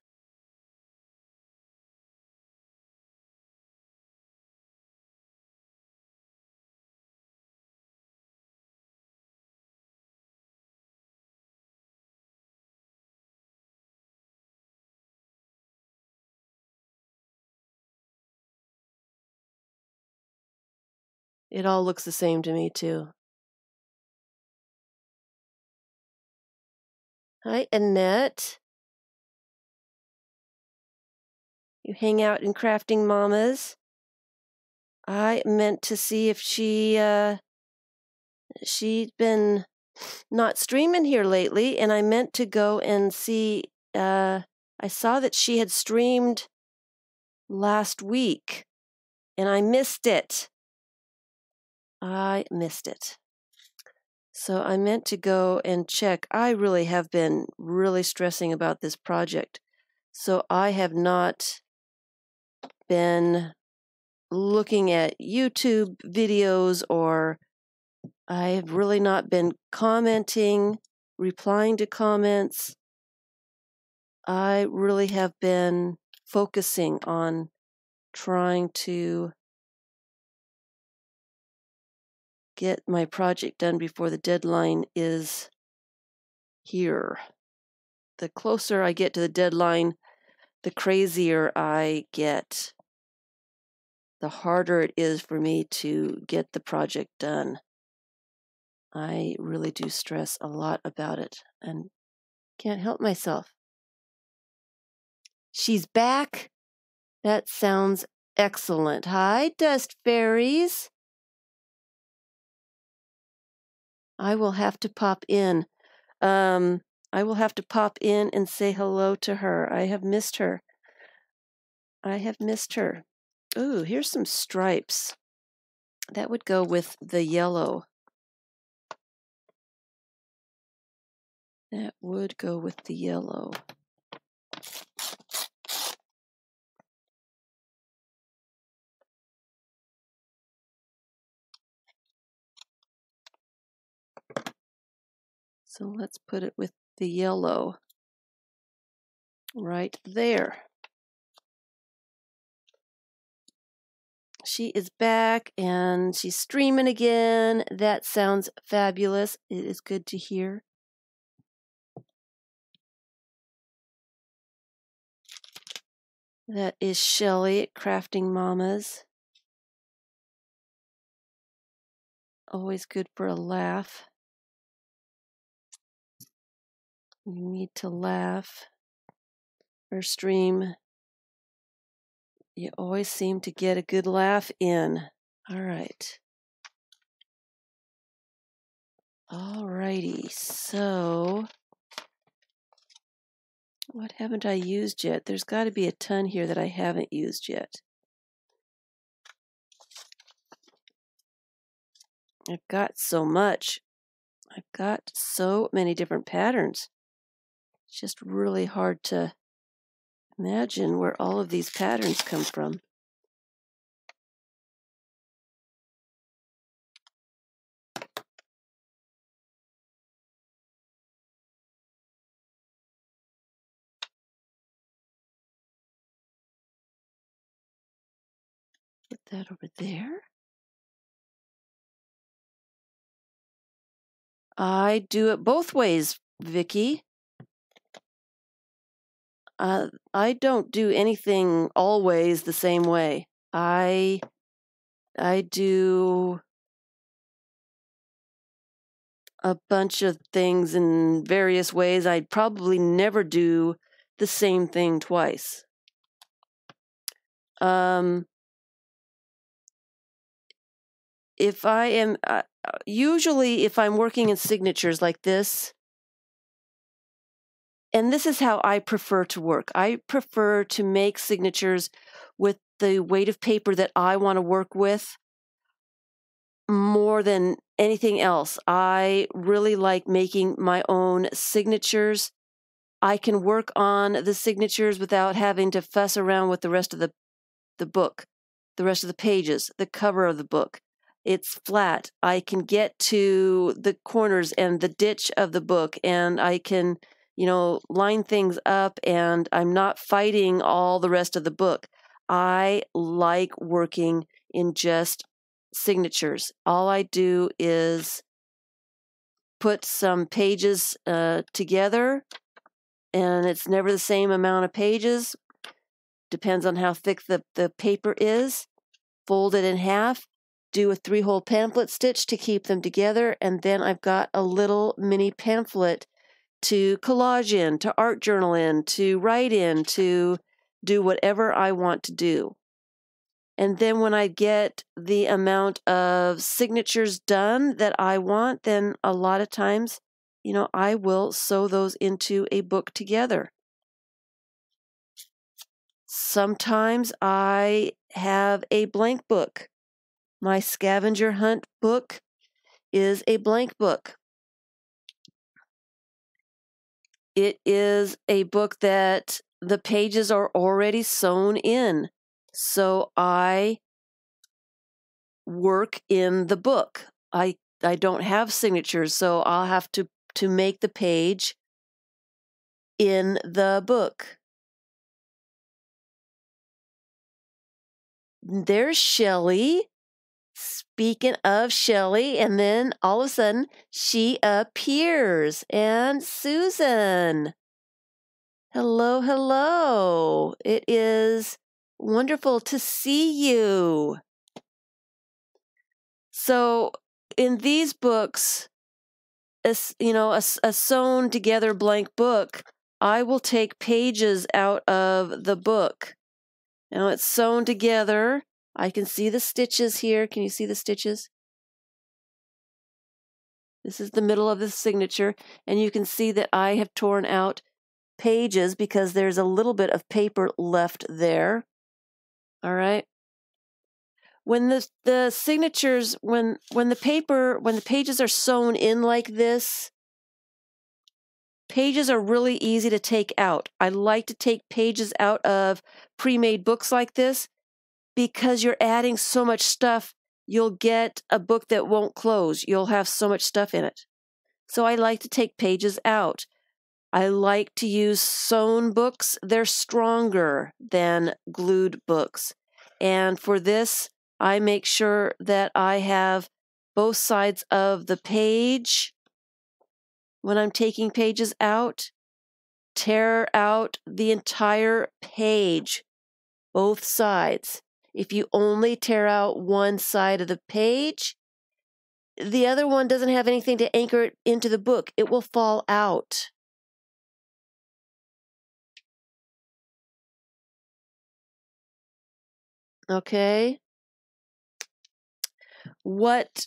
[SPEAKER 1] It all looks the same to me, too. Hi, Annette. You hang out in Crafting Mamas. I meant to see if she'd been not streaming here lately, and I meant to go and see. I saw that she had streamed last week, and I missed it. So I meant to go and check. I really have been really stressing about this project. So I have not been looking at YouTube videos, or I have really not been commenting, replying to comments. I really have been focusing on trying to get my project done before the deadline is here. The closer I get to the deadline, the crazier I get. The harder it is for me to get the project done. I really do stress a lot about it and can't help myself. She's back? That sounds excellent. Hi, Dust Fairies. I will have to pop in. I will have to pop in and say hello to her. I have missed her. Ooh, here's some stripes. That would go with the yellow. So let's put it with the yellow right there. She is back and she's streaming again. That sounds fabulous. It is good to hear. That is Shelly at Crafting Mamas. Always good for a laugh. You need to laugh or stream. You always seem to get a good laugh in. All right. Alrighty, so what haven't I used yet? There's got to be a ton here that I haven't used yet. I've got so much. I've got so many different patterns. It's just really hard to imagine where all of these patterns come from. Put that over there. I do it both ways, Vicky. I don't do anything always the same way. I do a bunch of things in various ways. I'd probably never do the same thing twice. If I am, usually if I'm working in signatures like this, and this is how I prefer to work. I prefer to make signatures with the weight of paper that I want to work with more than anything else. I really like making my own signatures. I can work on the signatures without having to fuss around with the rest of the book, the rest of the pages, the cover of the book. It's flat. I can get to the corners and the ditch of the book, and I can, line things up, and I'm not fighting all the rest of the book. I like working in just signatures. All I do is put some pages together, and it's never the same amount of pages. Depends on how thick the paper is. Fold it in half. do a 3-hole pamphlet stitch to keep them together, and then I've got a little mini pamphlet to collage in, to art journal in, to write in, to do whatever I want to do. And then when I get the amount of signatures done that I want, then a lot of times, I will sew those into a book together. Sometimes I have a blank book. My scavenger hunt book is a blank book. It is a book that the pages are already sewn in. So I work in the book. I don't have signatures, so I'll have to make the page in the book. There's Shelley. Speaking of Shelley, and then all of a sudden she appears. And Susan. Hello, hello. It is wonderful to see you. So in these books, a sewn together blank book, I will take pages out of the book. Now it's sewn together. I can see the stitches here. Can you see the stitches? This is the middle of the signature, and you can see that I have torn out pages because there's a little bit of paper left there. All right. When the signatures, when the pages are sewn in like this, pages are really easy to take out. I like to take pages out of pre-made books like this because you're adding so much stuff. You'll get a book that won't close. You'll have so much stuff in it. So I like to take pages out. I like to use sewn books. They're stronger than glued books. And for this, I make sure that I have both sides of the page. When I'm taking pages out, tear out the entire page, both sides. If you only tear out one side of the page, the other one doesn't have anything to anchor it into the book. It will fall out. Okay? What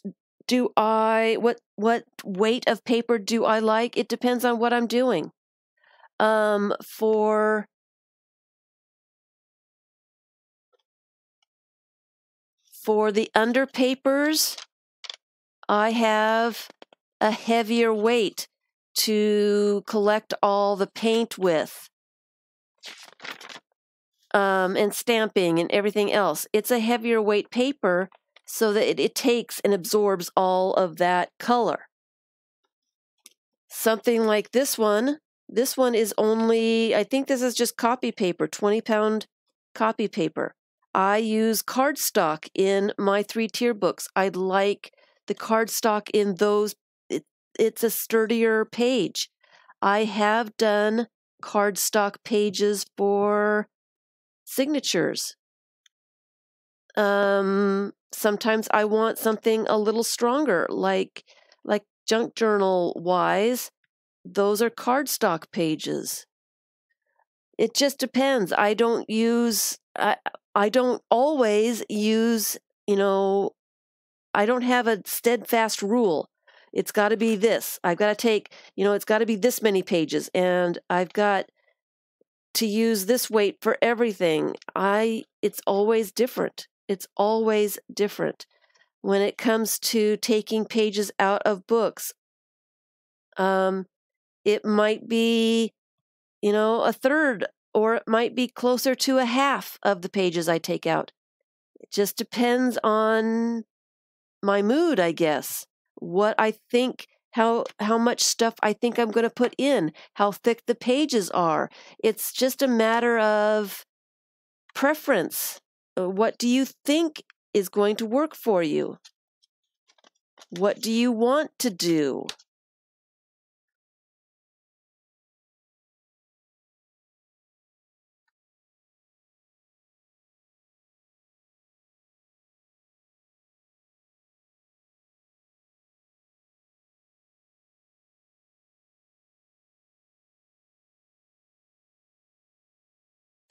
[SPEAKER 1] weight of paper do I like? It depends on what I'm doing. For the under papers, I have a heavier weight to collect all the paint with, and stamping and everything else. It's a heavier weight paper so that it takes and absorbs all of that color. Something like this one is only, I think this is just copy paper, 20-pound copy paper. I use cardstock in my 3-tier books. I like the cardstock in those. It's a sturdier page. I have done cardstock pages for signatures. Sometimes I want something a little stronger, like junk journal wise. Those are cardstock pages. It just depends. I don't always use, I don't have a steadfast rule. It's got to be this. I've got to take, it's got to be this many pages, and I've got to use this weight for everything. It's always different. It's always different. When it comes to taking pages out of books, it might be, a third, or it might be closer to a half of the pages I take out. It just depends on my mood, I guess. What I think, how much stuff I think I'm going to put in, how thick the pages are. It's just a matter of preference. What do you think is going to work for you? What do you want to do?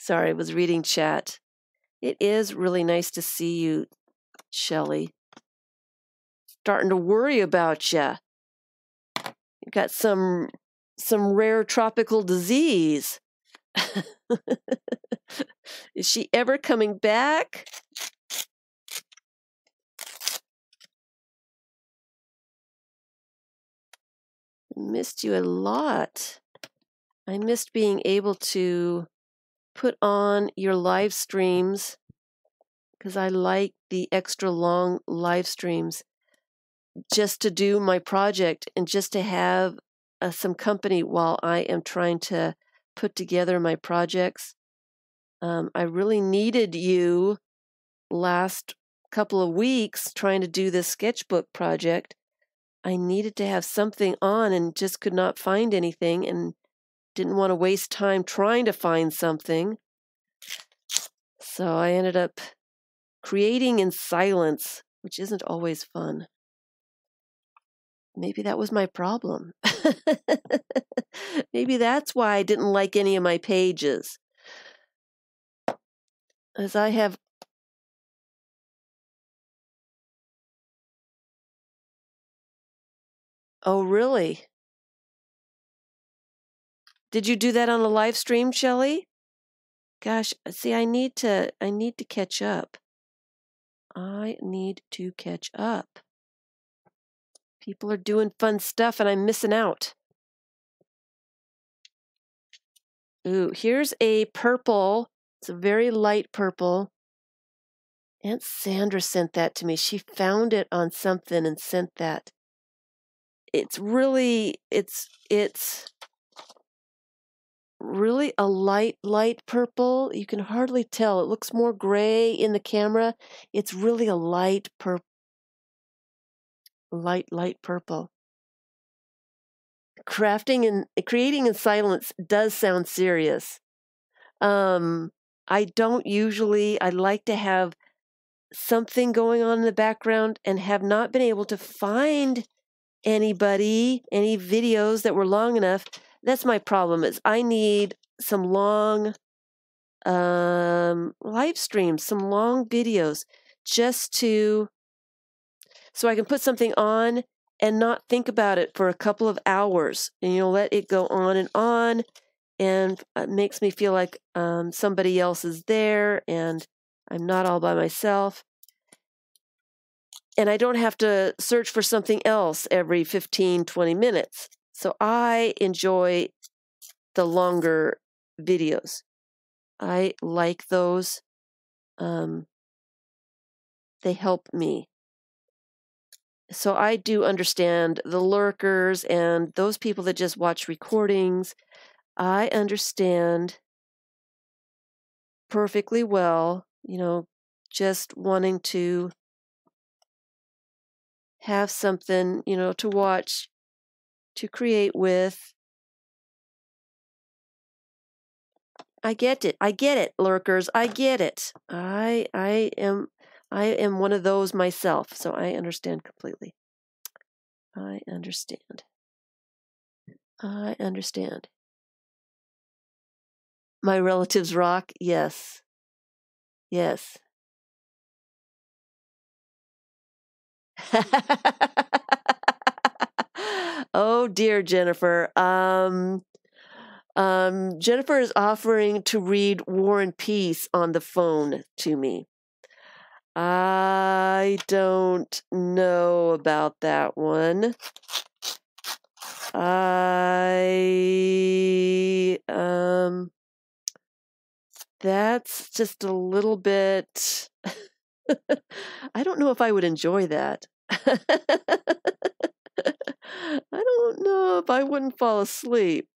[SPEAKER 1] Sorry, I was reading chat. It is really nice to see you, Shelley. Starting to worry about you. You got some rare tropical disease. Is she ever coming back? I missed you a lot. I missed being able to put on your live streams because I like the extra long live streams just to do my project and just to have some company while I am trying to put together my projects. I really needed you last couple of weeks trying to do this sketchbook project. I needed to have something on and just could not find anything and didn't want to waste time trying to find something. So I ended up creating in silence, which isn't always fun. Maybe that was my problem. Maybe that's why I didn't like any of my pages. As I have... Oh, really? Did you do that on a live stream, Shelley? Gosh, see, I need to catch up. I need to catch up. People are doing fun stuff and I'm missing out. Ooh, here's a purple. It's a very light purple. Aunt Sandra sent that to me. She found it on something and sent that. It's really a light purple. You can hardly tell. It looks more gray in the camera. It's really a light purple. Light purple. Creating in silence does sound serious. I like to have something going on in the background and have not been able to find any videos that were long enough. That's my problem, is I need some long live streams, some long videos, so I can put something on and not think about it for a couple of hours, and let it go on, and it makes me feel like somebody else is there and I'm not all by myself. And I don't have to search for something else every 15, 20 minutes. So I enjoy the longer videos. I like those. They help me. So I do understand the lurkers and those people that just watch recordings. I understand perfectly well, just wanting to have something, to watch, to create with. I get it, lurkers. I get it. I am one of those myself, so I understand completely. I understand. My relatives rock? Yes. Oh dear, Jennifer. Jennifer is offering to read War and Peace on the phone to me. I don't know about that one. That's just a little bit... I don't know if I would enjoy that. I don't know if I wouldn't fall asleep.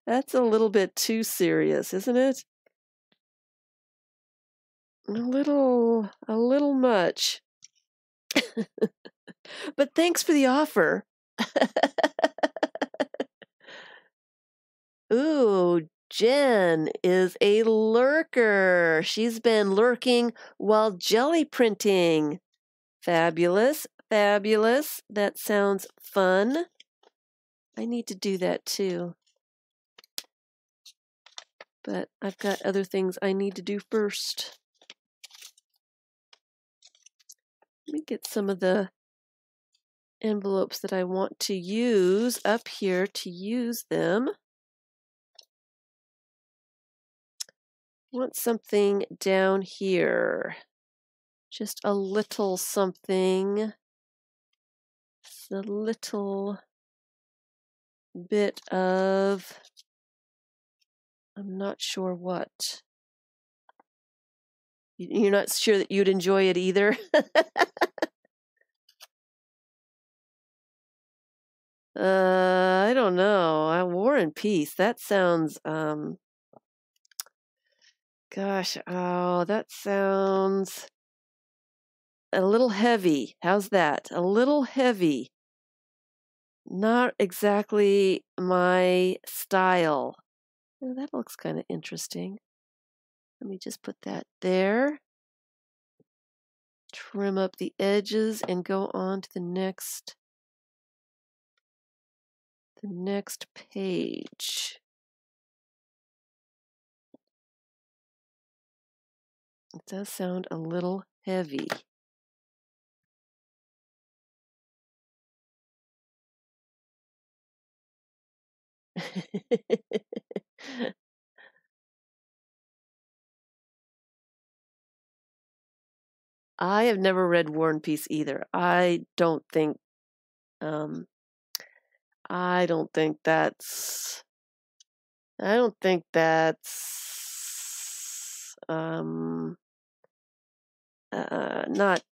[SPEAKER 1] That's a little bit too serious, isn't it? A little much. But thanks for the offer. Ooh, Jen is a lurker. She's been lurking while jelly printing. Fabulous. That sounds fun. I need to do that too. but I've got other things I need to do first. Let me get some of the envelopes that I want to use up here to use them. I want something down here. Just a little something. Just a little bit of, I'm not sure what. You're not sure that you'd enjoy it either? I don't know. War and Peace. That sounds, gosh, oh, that sounds a little heavy. How's that? A little heavy. Not exactly my style. Oh, that looks kind of interesting. Let me just put that there. Trim up the edges and go on to the next page. It does sound a little heavy. I have never read War and Peace either. I don't think that's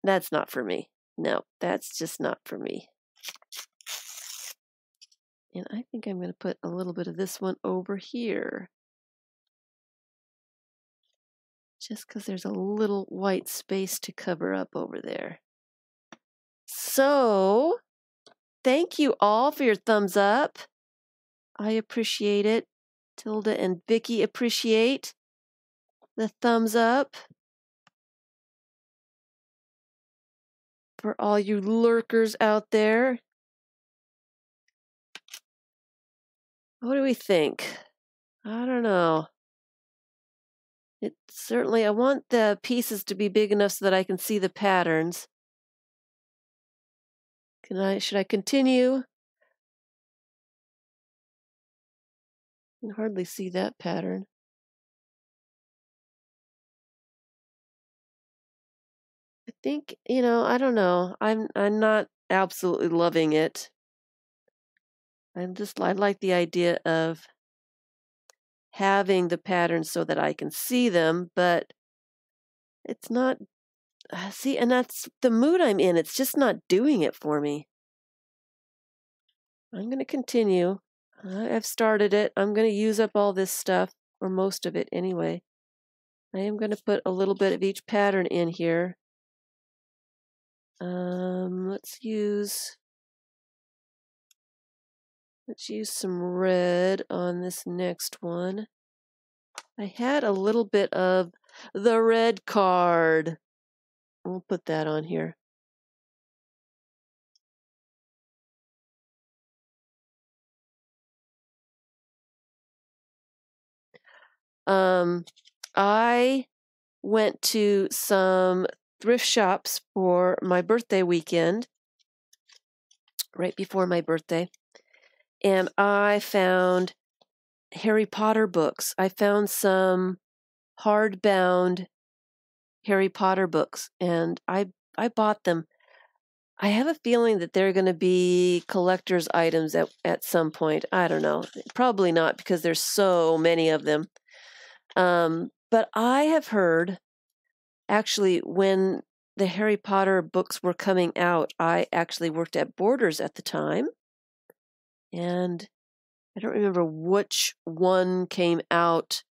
[SPEAKER 1] that's not for me. No, that's just not for me. And I think I'm going to put a little bit of this one over here. Just because there's a little white space to cover up over there. So, thank you all for your thumbs up. I appreciate it. Tilda and Vicky appreciate the thumbs up. For all you lurkers out there. What do we think? I don't know. It certainly, I want the pieces to be big enough so that I can see the patterns. Should I continue? I can hardly see that pattern. I think, I don't know. I'm not absolutely loving it. I like the idea of having the patterns so that I can see them, but it's not, see, and that's the mood I'm in. It's just not doing it for me. I'm going to continue. I've started it. I'm going to use up all this stuff, or most of it anyway. I am going to put a little bit of each pattern in here. Let's use some red on this next one. I had a little bit of the red card. We'll put that on here. I went to some thrift shops for my birthday weekend, right before my birthday, and I found Harry Potter books. I found some hardbound Harry Potter books, and I bought them. I have a feeling that they're going to be collector's items at some point. I don't know. Probably not, because there's so many of them. But I have heard, actually, when the Harry Potter books were coming out, I actually worked at Borders at the time. And I don't remember which one came out.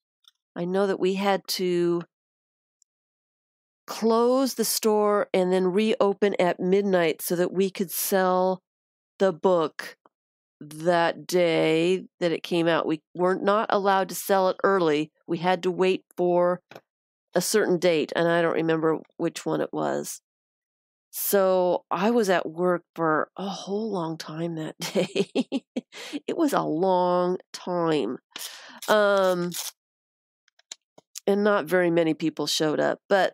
[SPEAKER 1] I know that we had to close the store and then reopen at midnight so that we could sell the book that day that it came out. We were not allowed to sell it early. We had to wait for a certain date, and I don't remember which one it was. So I was at work for a whole long time that day. It was a long time. and not very many people showed up. But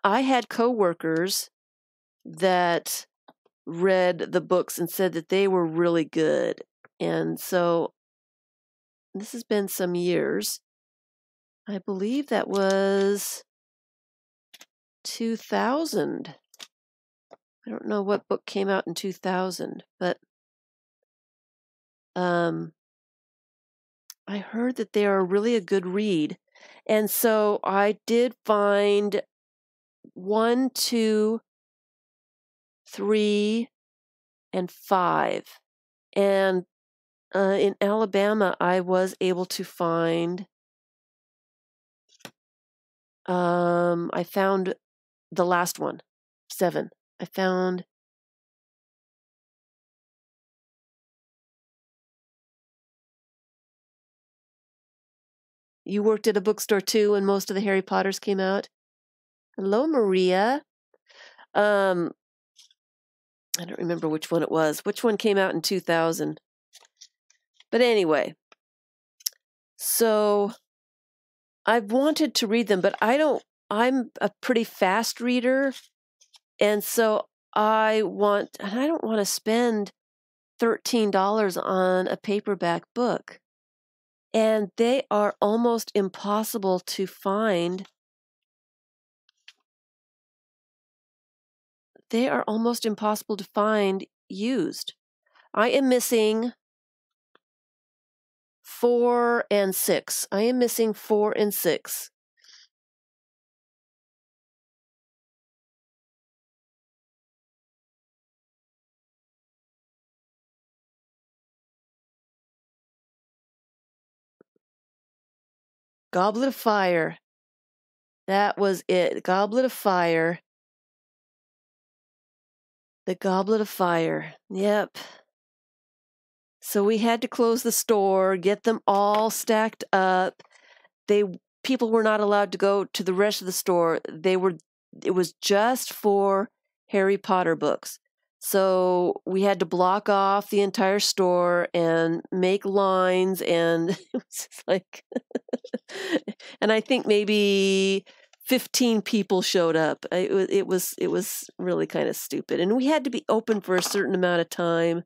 [SPEAKER 1] I had coworkers that read the books and said that they were really good. And so this has been some years. I believe that was 2000. I don't know what book came out in 2000, but I heard that they are really a good read. And so I did find 1, 2, 3, and 5. And in Alabama, I was able to find, I found the last one, 7. I found you worked at a bookstore too when most of the Harry Potters came out. Hello, Maria. I don't remember which one it was. Which one came out in 2000? But anyway, so I've wanted to read them, but I'm a pretty fast reader. And so I don't want to spend $13 on a paperback book. And they are almost impossible to find. They are almost impossible to find used. I am missing 4 and 6. I am missing 4 and 6. Goblet of Fire. That was it. Goblet of Fire. The Goblet of Fire. Yep. So we had to close the store, get them all stacked up. People were not allowed to go to the rest of the store. It was just for Harry Potter books. So we had to block off the entire store and make lines, and it was just like, and I think maybe 15 people showed up. It was really kind of stupid, and we had to be open for a certain amount of time.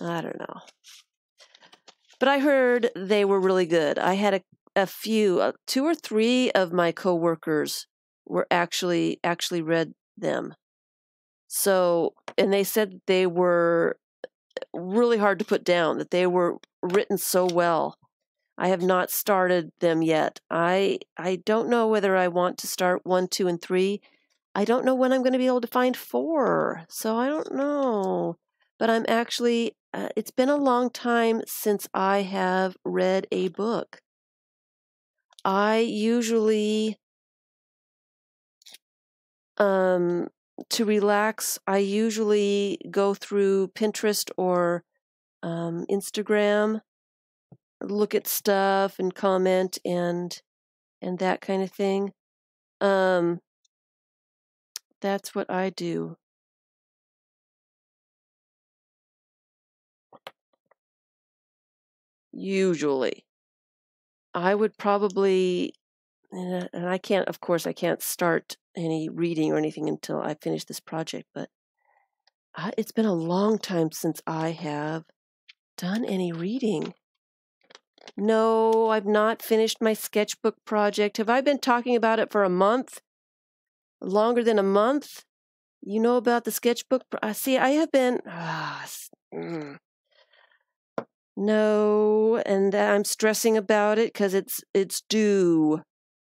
[SPEAKER 1] I don't know, but I heard they were really good. I had a few, 2 or 3 of my coworkers were actually read them. So, and they said they were really hard to put down, that they were written so well. I have not started them yet. I don't know whether I want to start 1, 2, and 3. I don't know when I'm going to be able to find 4. So I don't know. But I'm actually, it's been a long time since I have read a book. I usually, to relax, I usually go through Pinterest or Instagram, look at stuff and comment and that kind of thing. That's what I do. Usually. I would probably, and I can't, of course, I can't start any reading or anything until I finish this project, but it's been a long time since I have done any reading. No, I've not finished my sketchbook project. Have I been talking about it for a month? Longer than a month? You know about the sketchbook? See, I have been... No, and I'm stressing about it because it's due.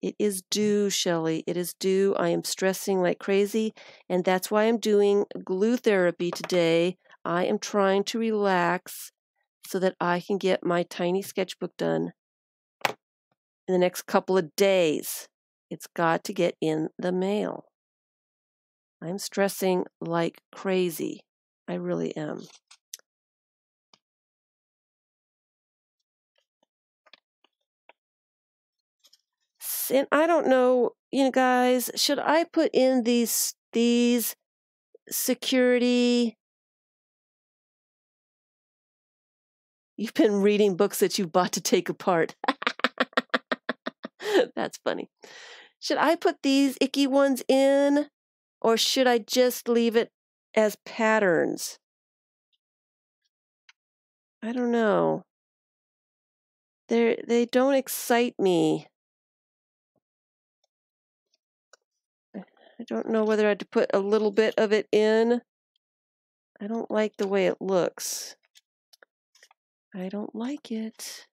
[SPEAKER 1] It is due, Shelley. It is due. I am stressing like crazy, and that's why I'm doing glue therapy today. I am trying to relax so that I can get my tiny sketchbook done in the next couple of days. It's got to get in the mail. I'm stressing like crazy. I really am. And I don't know, guys, should I put in these security? You've been reading books that you bought to take apart. That's funny. Should I put these icky ones in, or should I just leave it as patterns? I don't know. They don't excite me. I don't know whether I had to put a little bit of it in. I don't like the way it looks. I don't like it.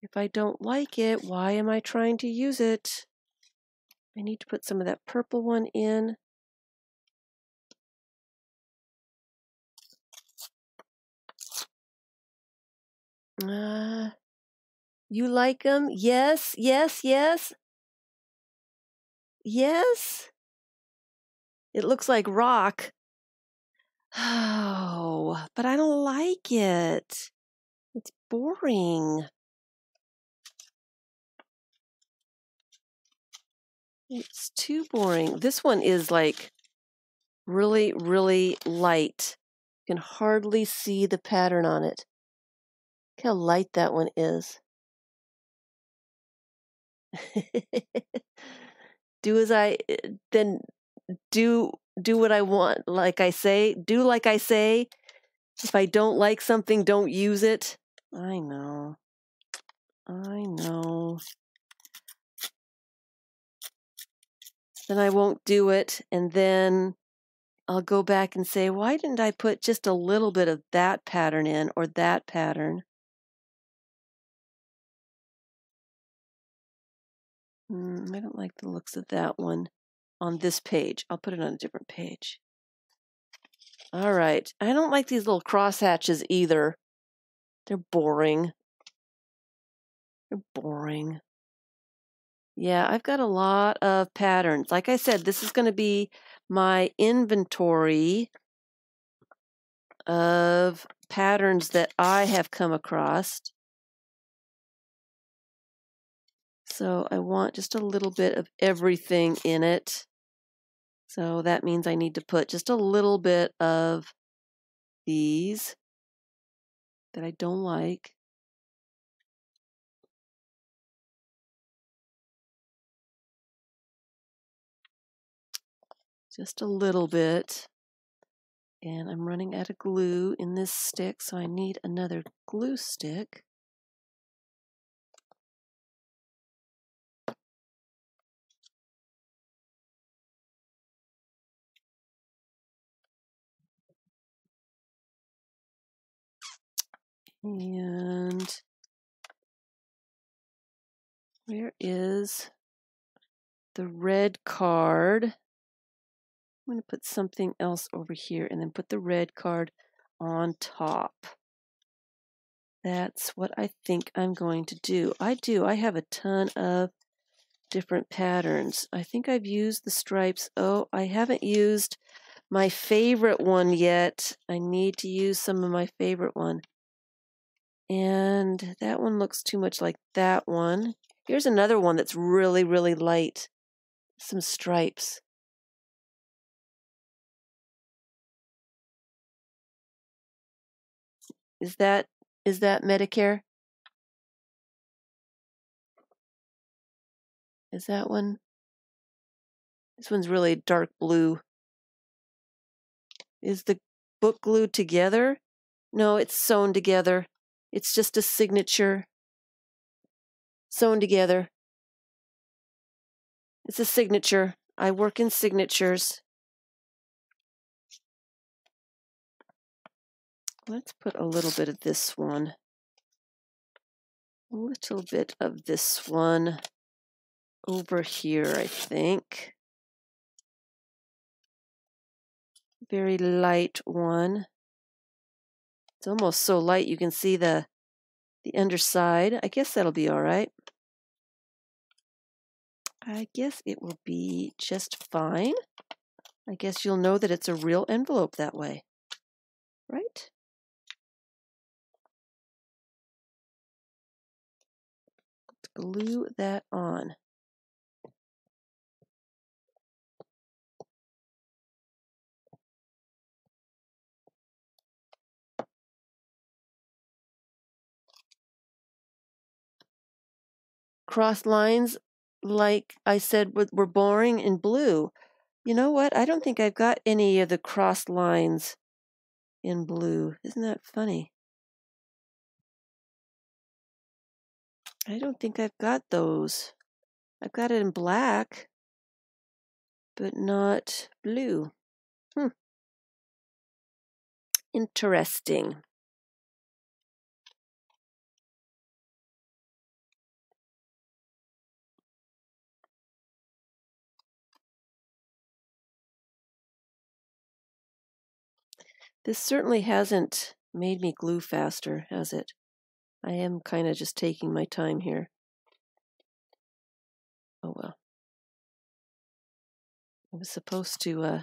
[SPEAKER 1] If I don't like it, why am I trying to use it? I need to put some of that purple one in. You like them? Yes, yes, yes. Yes. It looks like rock. Oh, but I don't like it. It's boring. It's too boring. This one is like really, really light. You can hardly see the pattern on it. Look how light that one is. Do as I then do what I want. Like I say, do like I say. If I don't like something, don't use it. I know. I know. Then I won't do it, and then I'll go back and say, why didn't I put just a little bit of that pattern in, or that pattern? I don't like the looks of that one on this page. I'll put it on a different page. All right. I don't like these little crosshatches either. They're boring. They're boring. Yeah, I've got a lot of patterns. Like I said, this is going to be my inventory of patterns that I have come across. So I want just a little bit of everything in it. So that means I need to put just a little bit of these that I don't like. Just a little bit. And I'm running out of glue in this stick, so I need another glue stick. And where is the red card? I'm going to put something else over here and then put the red card on top. That's what I think I'm going to do. I have a ton of different patterns. I think I've used the stripes. Oh, I haven't used my favorite one yet. I need to use some of my favorite one. And that one looks too much like that one. Here's another one that's really, really light. Some stripes. Is that Medicare? Is that one? This one's really dark blue. Is the book glued together? No, it's sewn together. It's just a signature. Sewn together. It's a signature. I work in signatures. Let's put a little bit of this one. A little bit of this one over here, I think. Very light one. It's almost so light you can see the underside. I guess that'll be all right. I guess it will be just fine. I guess you'll know that it's a real envelope that way, right? Let's glue that on. Cross lines like I said, were boring in blue. You know what? I don't think I've got any of the crossed lines in blue. Isn't that funny? I don't think I've got those. I've got it in black, but not blue. Interesting. This certainly hasn't made me glue faster, has it? I am kind of just taking my time here. Oh well. I was supposed to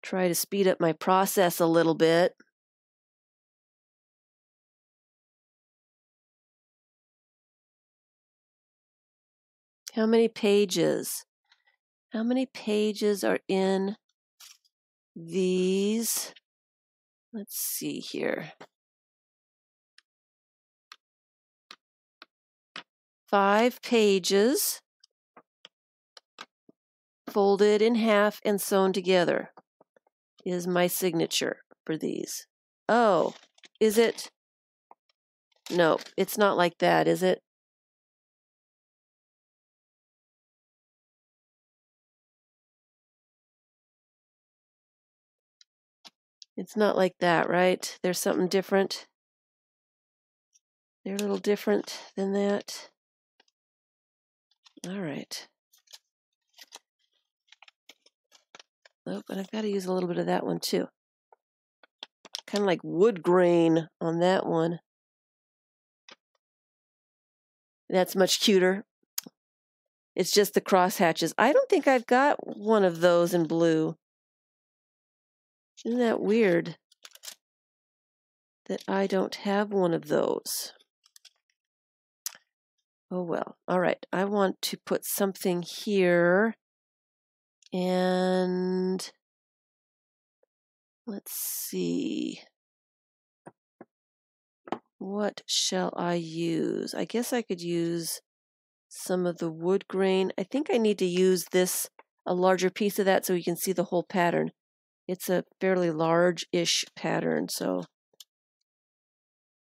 [SPEAKER 1] try to speed up my process a little bit. How many pages? How many pages are in these? Let's see here. 5 pages, folded in half and sewn together is my signature for these. Oh, is it? No, it's not like that, is it? It's not like that, right? There's something different. They're a little different than that. All right. Oh, but I've got to use a little bit of that one too. Kind of like wood grain on that one. That's much cuter. It's just the cross hatches. I don't think I've got one of those in blue. Isn't that weird that I don't have one of those? Oh well. All right. I want to put something here. And let's see. What shall I use? I guess I could use some of the wood grain. I think I need to use this, a larger piece of that, so you can see the whole pattern. It's a fairly large-ish pattern, so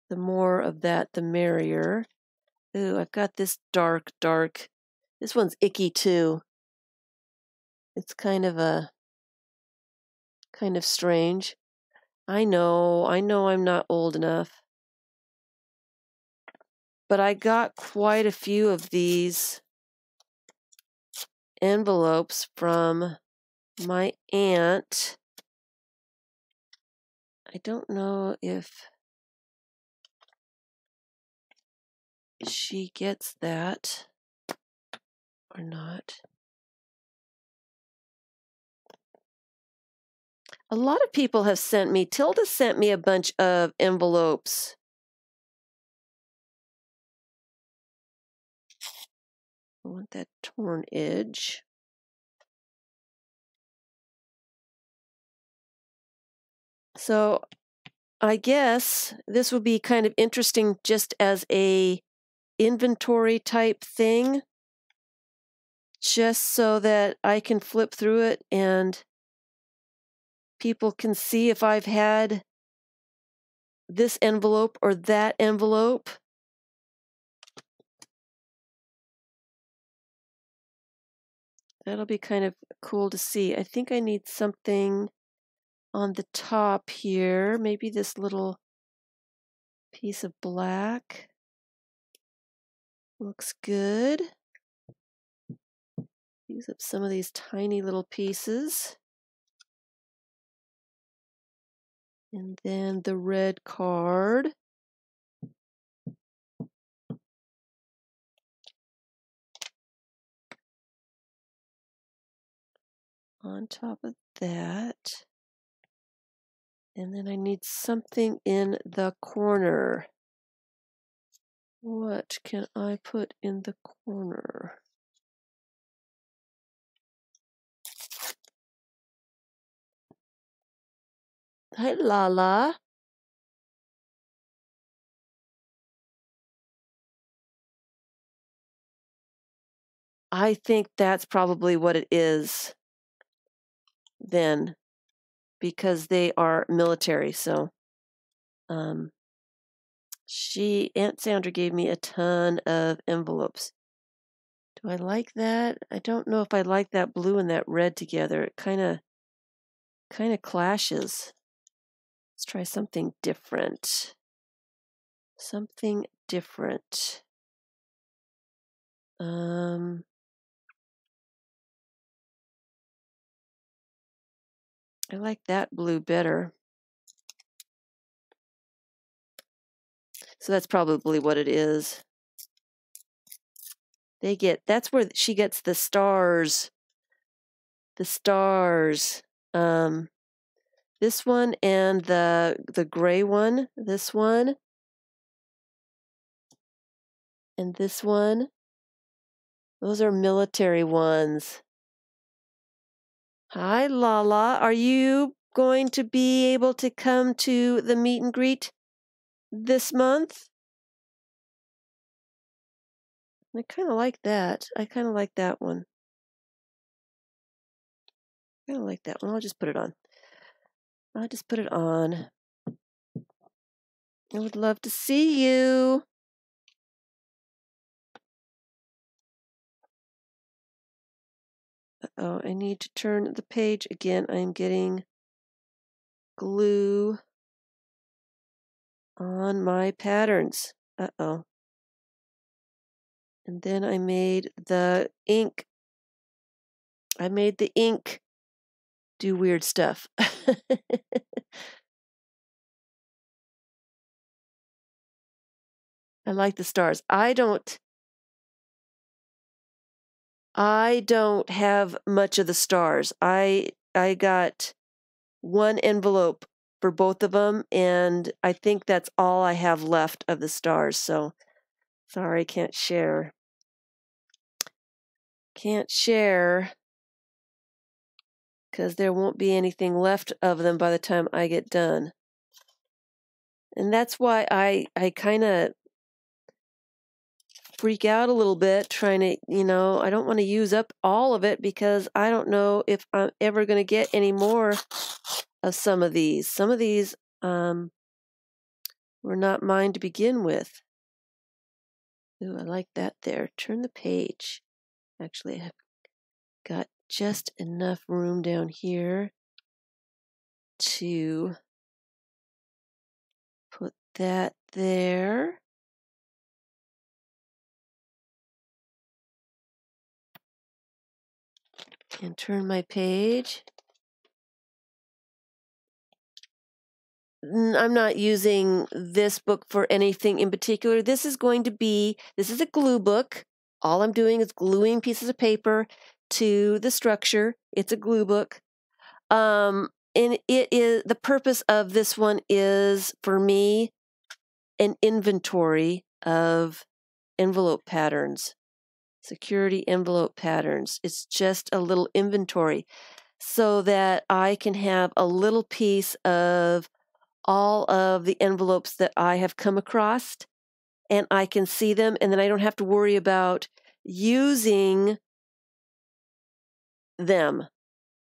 [SPEAKER 1] the more of that, the merrier. Ooh, I've got this dark. This one's icky too. It's kind of strange. I know I'm not old enough. But I got quite a few of these envelopes from my aunt. I don't know if she gets that or not. A lot of people have sent me, Tilda sent me a bunch of envelopes. I want that torn edge. So I guess this would be kind of interesting just as a inventory type thing, just so that I can flip through it and people can see if I've had this envelope or that envelope. That'll be kind of cool to see. I think I need something on the top here, maybe this little piece of black. Looks good. Use up some of these tiny little pieces. And then the red card. On top of that. And then I need something in the corner. What can I put in the corner? Hi, Lala. I think that's probably what it is then, because they are military. So Aunt Sandra gave me a ton of envelopes. Do I like that? I don't know if I like that blue and that red together. It kind of clashes. Let's try something different. Something different. I like that blue better. So that's probably what it is. That's where she gets the stars. The stars. This one and the gray one. This one. And this one. Those are military ones. Hi, Lala. Are you going to be able to come to the meet and greet this month? I kind of like that. I kind of like that one. I kind of like that one. I'll just put it on. I would love to see you. Uh-oh, I need to turn the page again. I'm getting glue on my patterns. Uh-oh. And then I made the ink. Do weird stuff. I like the stars. I don't have much of the stars. I got one envelope for both of them, and I think that's all I have left of the stars. So sorry, can't share. Can't share because there won't be anything left of them by the time I get done. And that's why I kind of freak out a little bit trying to, I don't want to use up all of it because I don't know if I'm ever going to get any more of some of these. Some of these were not mine to begin with. Ooh, I like that there. Turn the page. Actually, I've got just enough room down here to put that there. And turn my page. I'm not using this book for anything in particular. This is a glue book. All I'm doing is gluing pieces of paper to the structure. It's a glue book. And the purpose of this one is for me an inventory of envelope patterns, security envelope patterns. It's just a little inventory so that I can have a little piece of all of the envelopes that I have come across, and I can see them, and then I don't have to worry about using them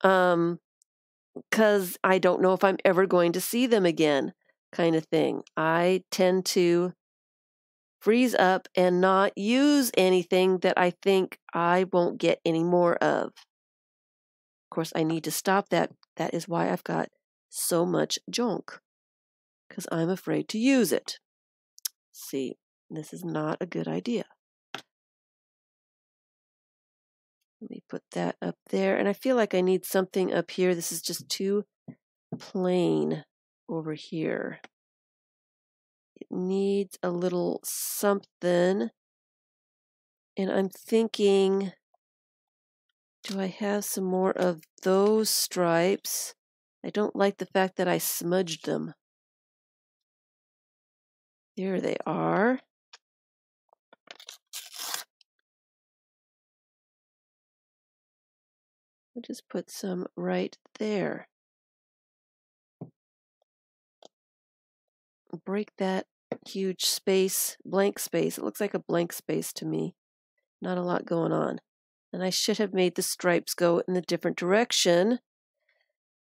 [SPEAKER 1] because I don't know if I'm ever going to see them again, kind of thing. I tend to freeze up and not use anything that I think I won't get any more of. Of course, I need to stop that. That is why I've got so much junk, because I'm afraid to use it. See, this is not a good idea. Let me put that up there. And I feel like I need something up here. This is just too plain over here. It needs a little something. And I'm thinking, do I have some more of those stripes? I don't like the fact that I smudged them. There they are. I'll just put some right there. Break that huge space, blank space. It looks like a blank space to me. Not a lot going on. And I should have made the stripes go in a different direction.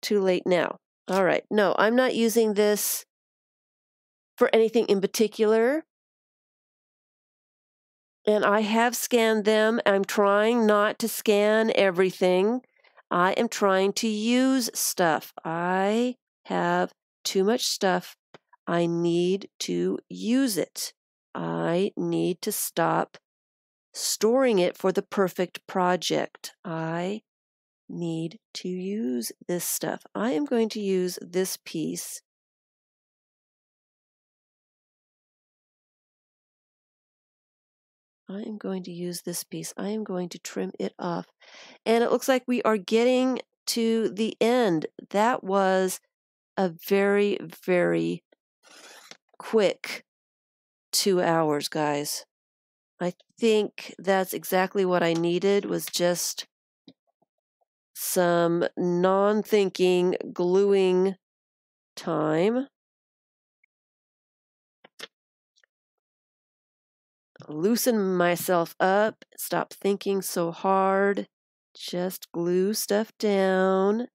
[SPEAKER 1] Too late now. All right. No, I'm not using this for anything in particular. And I have scanned them. I'm trying not to scan everything. I am trying to use stuff. I have too much stuff. I need to use it. I need to stop storing it for the perfect project. I need to use this stuff. I am going to use this piece. I am going to use this piece. I am going to trim it off. And it looks like we are getting to the end. That was a very, very quick 2 hours, guys. I think that's exactly what I needed, was just some non-thinking gluing time. Loosen myself up, stop thinking so hard, just glue stuff down,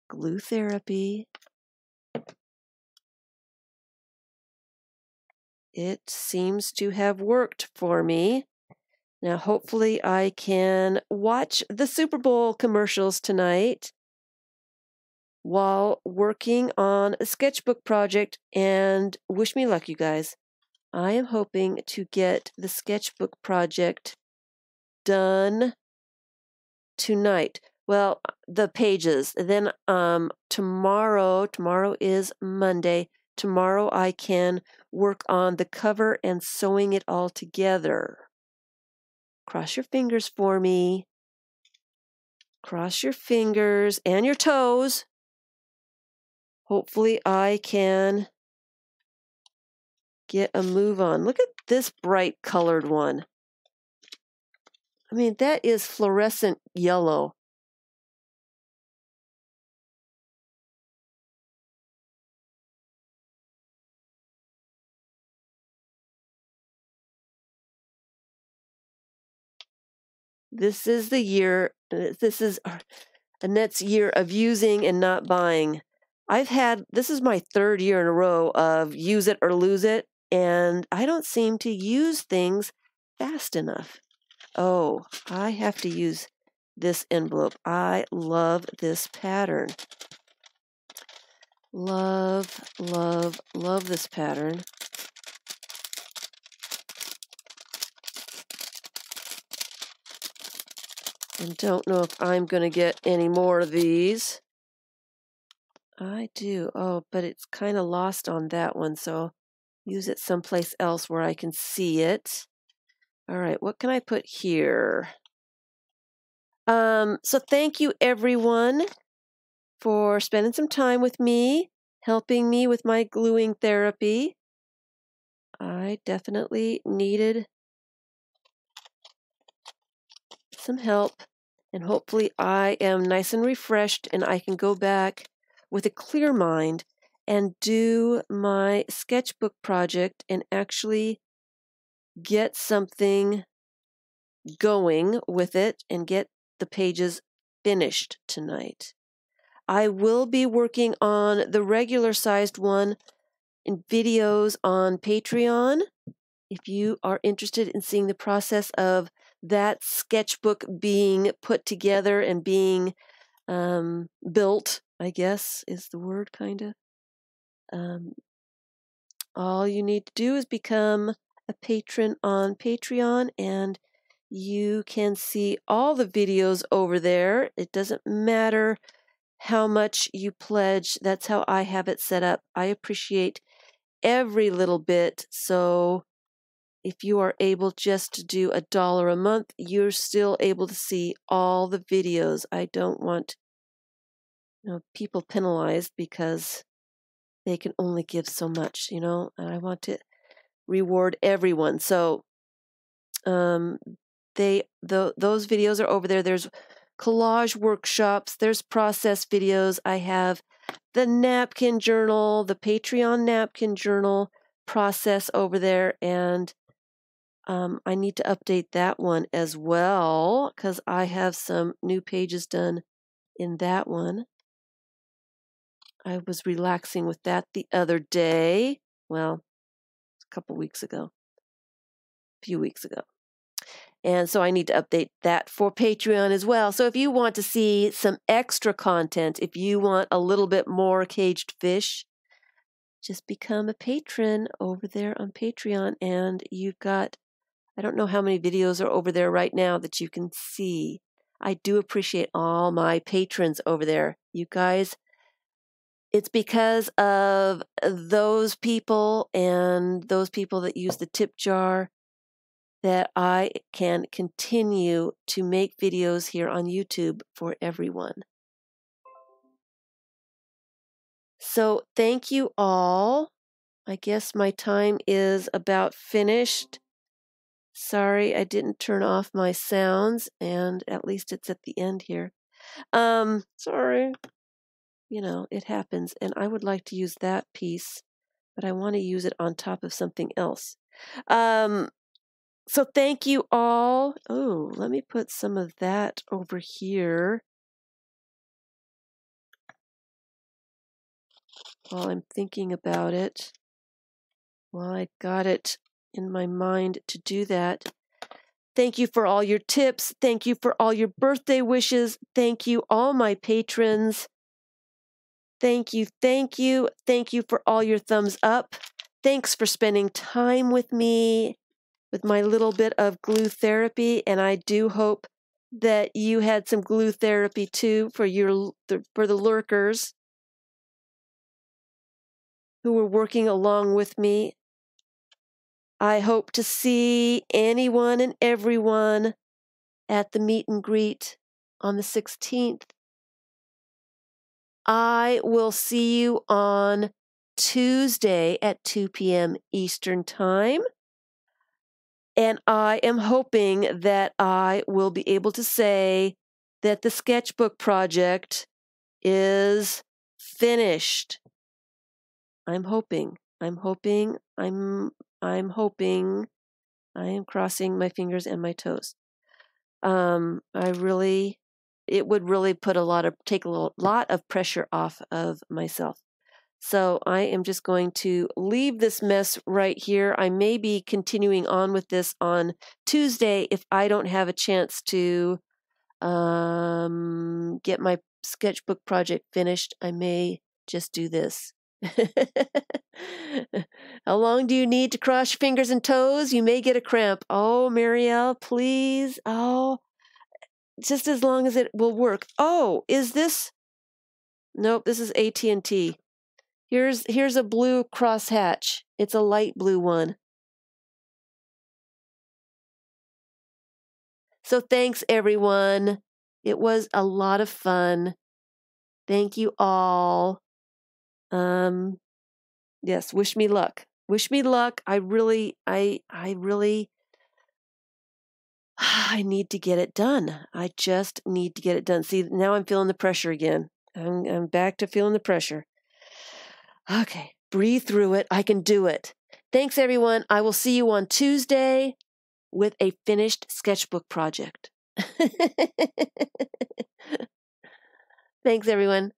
[SPEAKER 1] glue therapy. It seems to have worked for me. Now, hopefully I can watch the Super Bowl commercials tonight while working on a sketchbook project, and wish me luck, you guys. I am hoping to get the sketchbook project done tonight. Well, the pages. Then tomorrow is Monday. Tomorrow I can work on the cover and sewing it all together. Cross your fingers for me. Cross your fingers and your toes. Hopefully I can get a move on. Look at this bright colored one. I mean, that is fluorescent yellow. This is the year, this is Annette's year of using and not buying. This is my 3rd year in a row of use it or lose it, and I don't seem to use things fast enough. Oh, I have to use this envelope. I love this pattern. Love, love, love this pattern. And don't know if I'm going to get any more of these. I do. Oh, but it's kind of lost on that one, so use it someplace else where I can see it. All right, what can I put here? So thank you, everyone, for spending some time with me, helping me with my gluing therapy. I definitely needed some help, and hopefully I am nice and refreshed and I can go back with a clear mind and do my sketchbook project and actually get something going with it and get the pages finished tonight. I will be working on the regular sized one in videos on Patreon. If you are interested in seeing the process of that sketchbook being put together and being built, I guess is the word, kind of. All you need to do is become a patron on Patreon, and you can see all the videos over there. It doesn't matter how much you pledge. That's how I have it set up. I appreciate every little bit. So if you are able just to do $1 a month, you're still able to see all the videos. I don't want people penalized because they can only give so much, and I want to reward everyone. So those videos are over there. There's collage workshops, there's process videos. I have the napkin journal, the Patreon napkin journal process over there, and I need to update that one as well because I have some new pages done in that one. I was relaxing with that the other day. Well, a couple weeks ago, a few weeks ago. And so I need to update that for Patreon as well. So if you want to see some extra content, if you want a little bit more caged fish, just become a patron over there on Patreon. And you've got, I don't know how many videos are over there right now that you can see. I do appreciate all my patrons over there. You guys, it's because of those people and those people that use the tip jar that I can continue to make videos here on YouTube for everyone. So thank you all. I guess my time is about finished. Sorry, I didn't turn off my sounds, and at least it's at the end here. Sorry. You know, it happens, and I would like to use that piece, but I want to use it on top of something else. So thank you all. Oh, let me put some of that over here while I'm thinking about it. While I got it in my mind to do that. Thank you for all your tips. Thank you for all your birthday wishes. Thank you, all my patrons. Thank you, thank you. Thank you for all your thumbs up. Thanks for spending time with me with my little bit of glue therapy, and I do hope that you had some glue therapy too for the lurkers who were working along with me. I hope to see anyone and everyone at the meet and greet on the 16th. I will see you on Tuesday at 2 p.m. Eastern Time. And I am hoping that I will be able to say that the sketchbook project is finished. I'm hoping. I am crossing my fingers and my toes. It would really take a lot of pressure off of myself. So I am just going to leave this mess right here. I may be continuing on with this on Tuesday if I don't have a chance to get my sketchbook project finished. I may just do this. How long do you need to cross your fingers and toes? You may get a cramp. Oh, Marielle, please. Oh, just as long as it will work. Oh, is this? Nope, this is AT&T. Here's a blue crosshatch. It's a light blue one. So thanks, everyone. It was a lot of fun. Thank you all. Yes, wish me luck. Wish me luck. I need to get it done. I just need to get it done. See, now I'm feeling the pressure again. I'm back to feeling the pressure. Okay, breathe through it. I can do it. Thanks, everyone. I will see you on Tuesday with a finished sketchbook project. Thanks, everyone.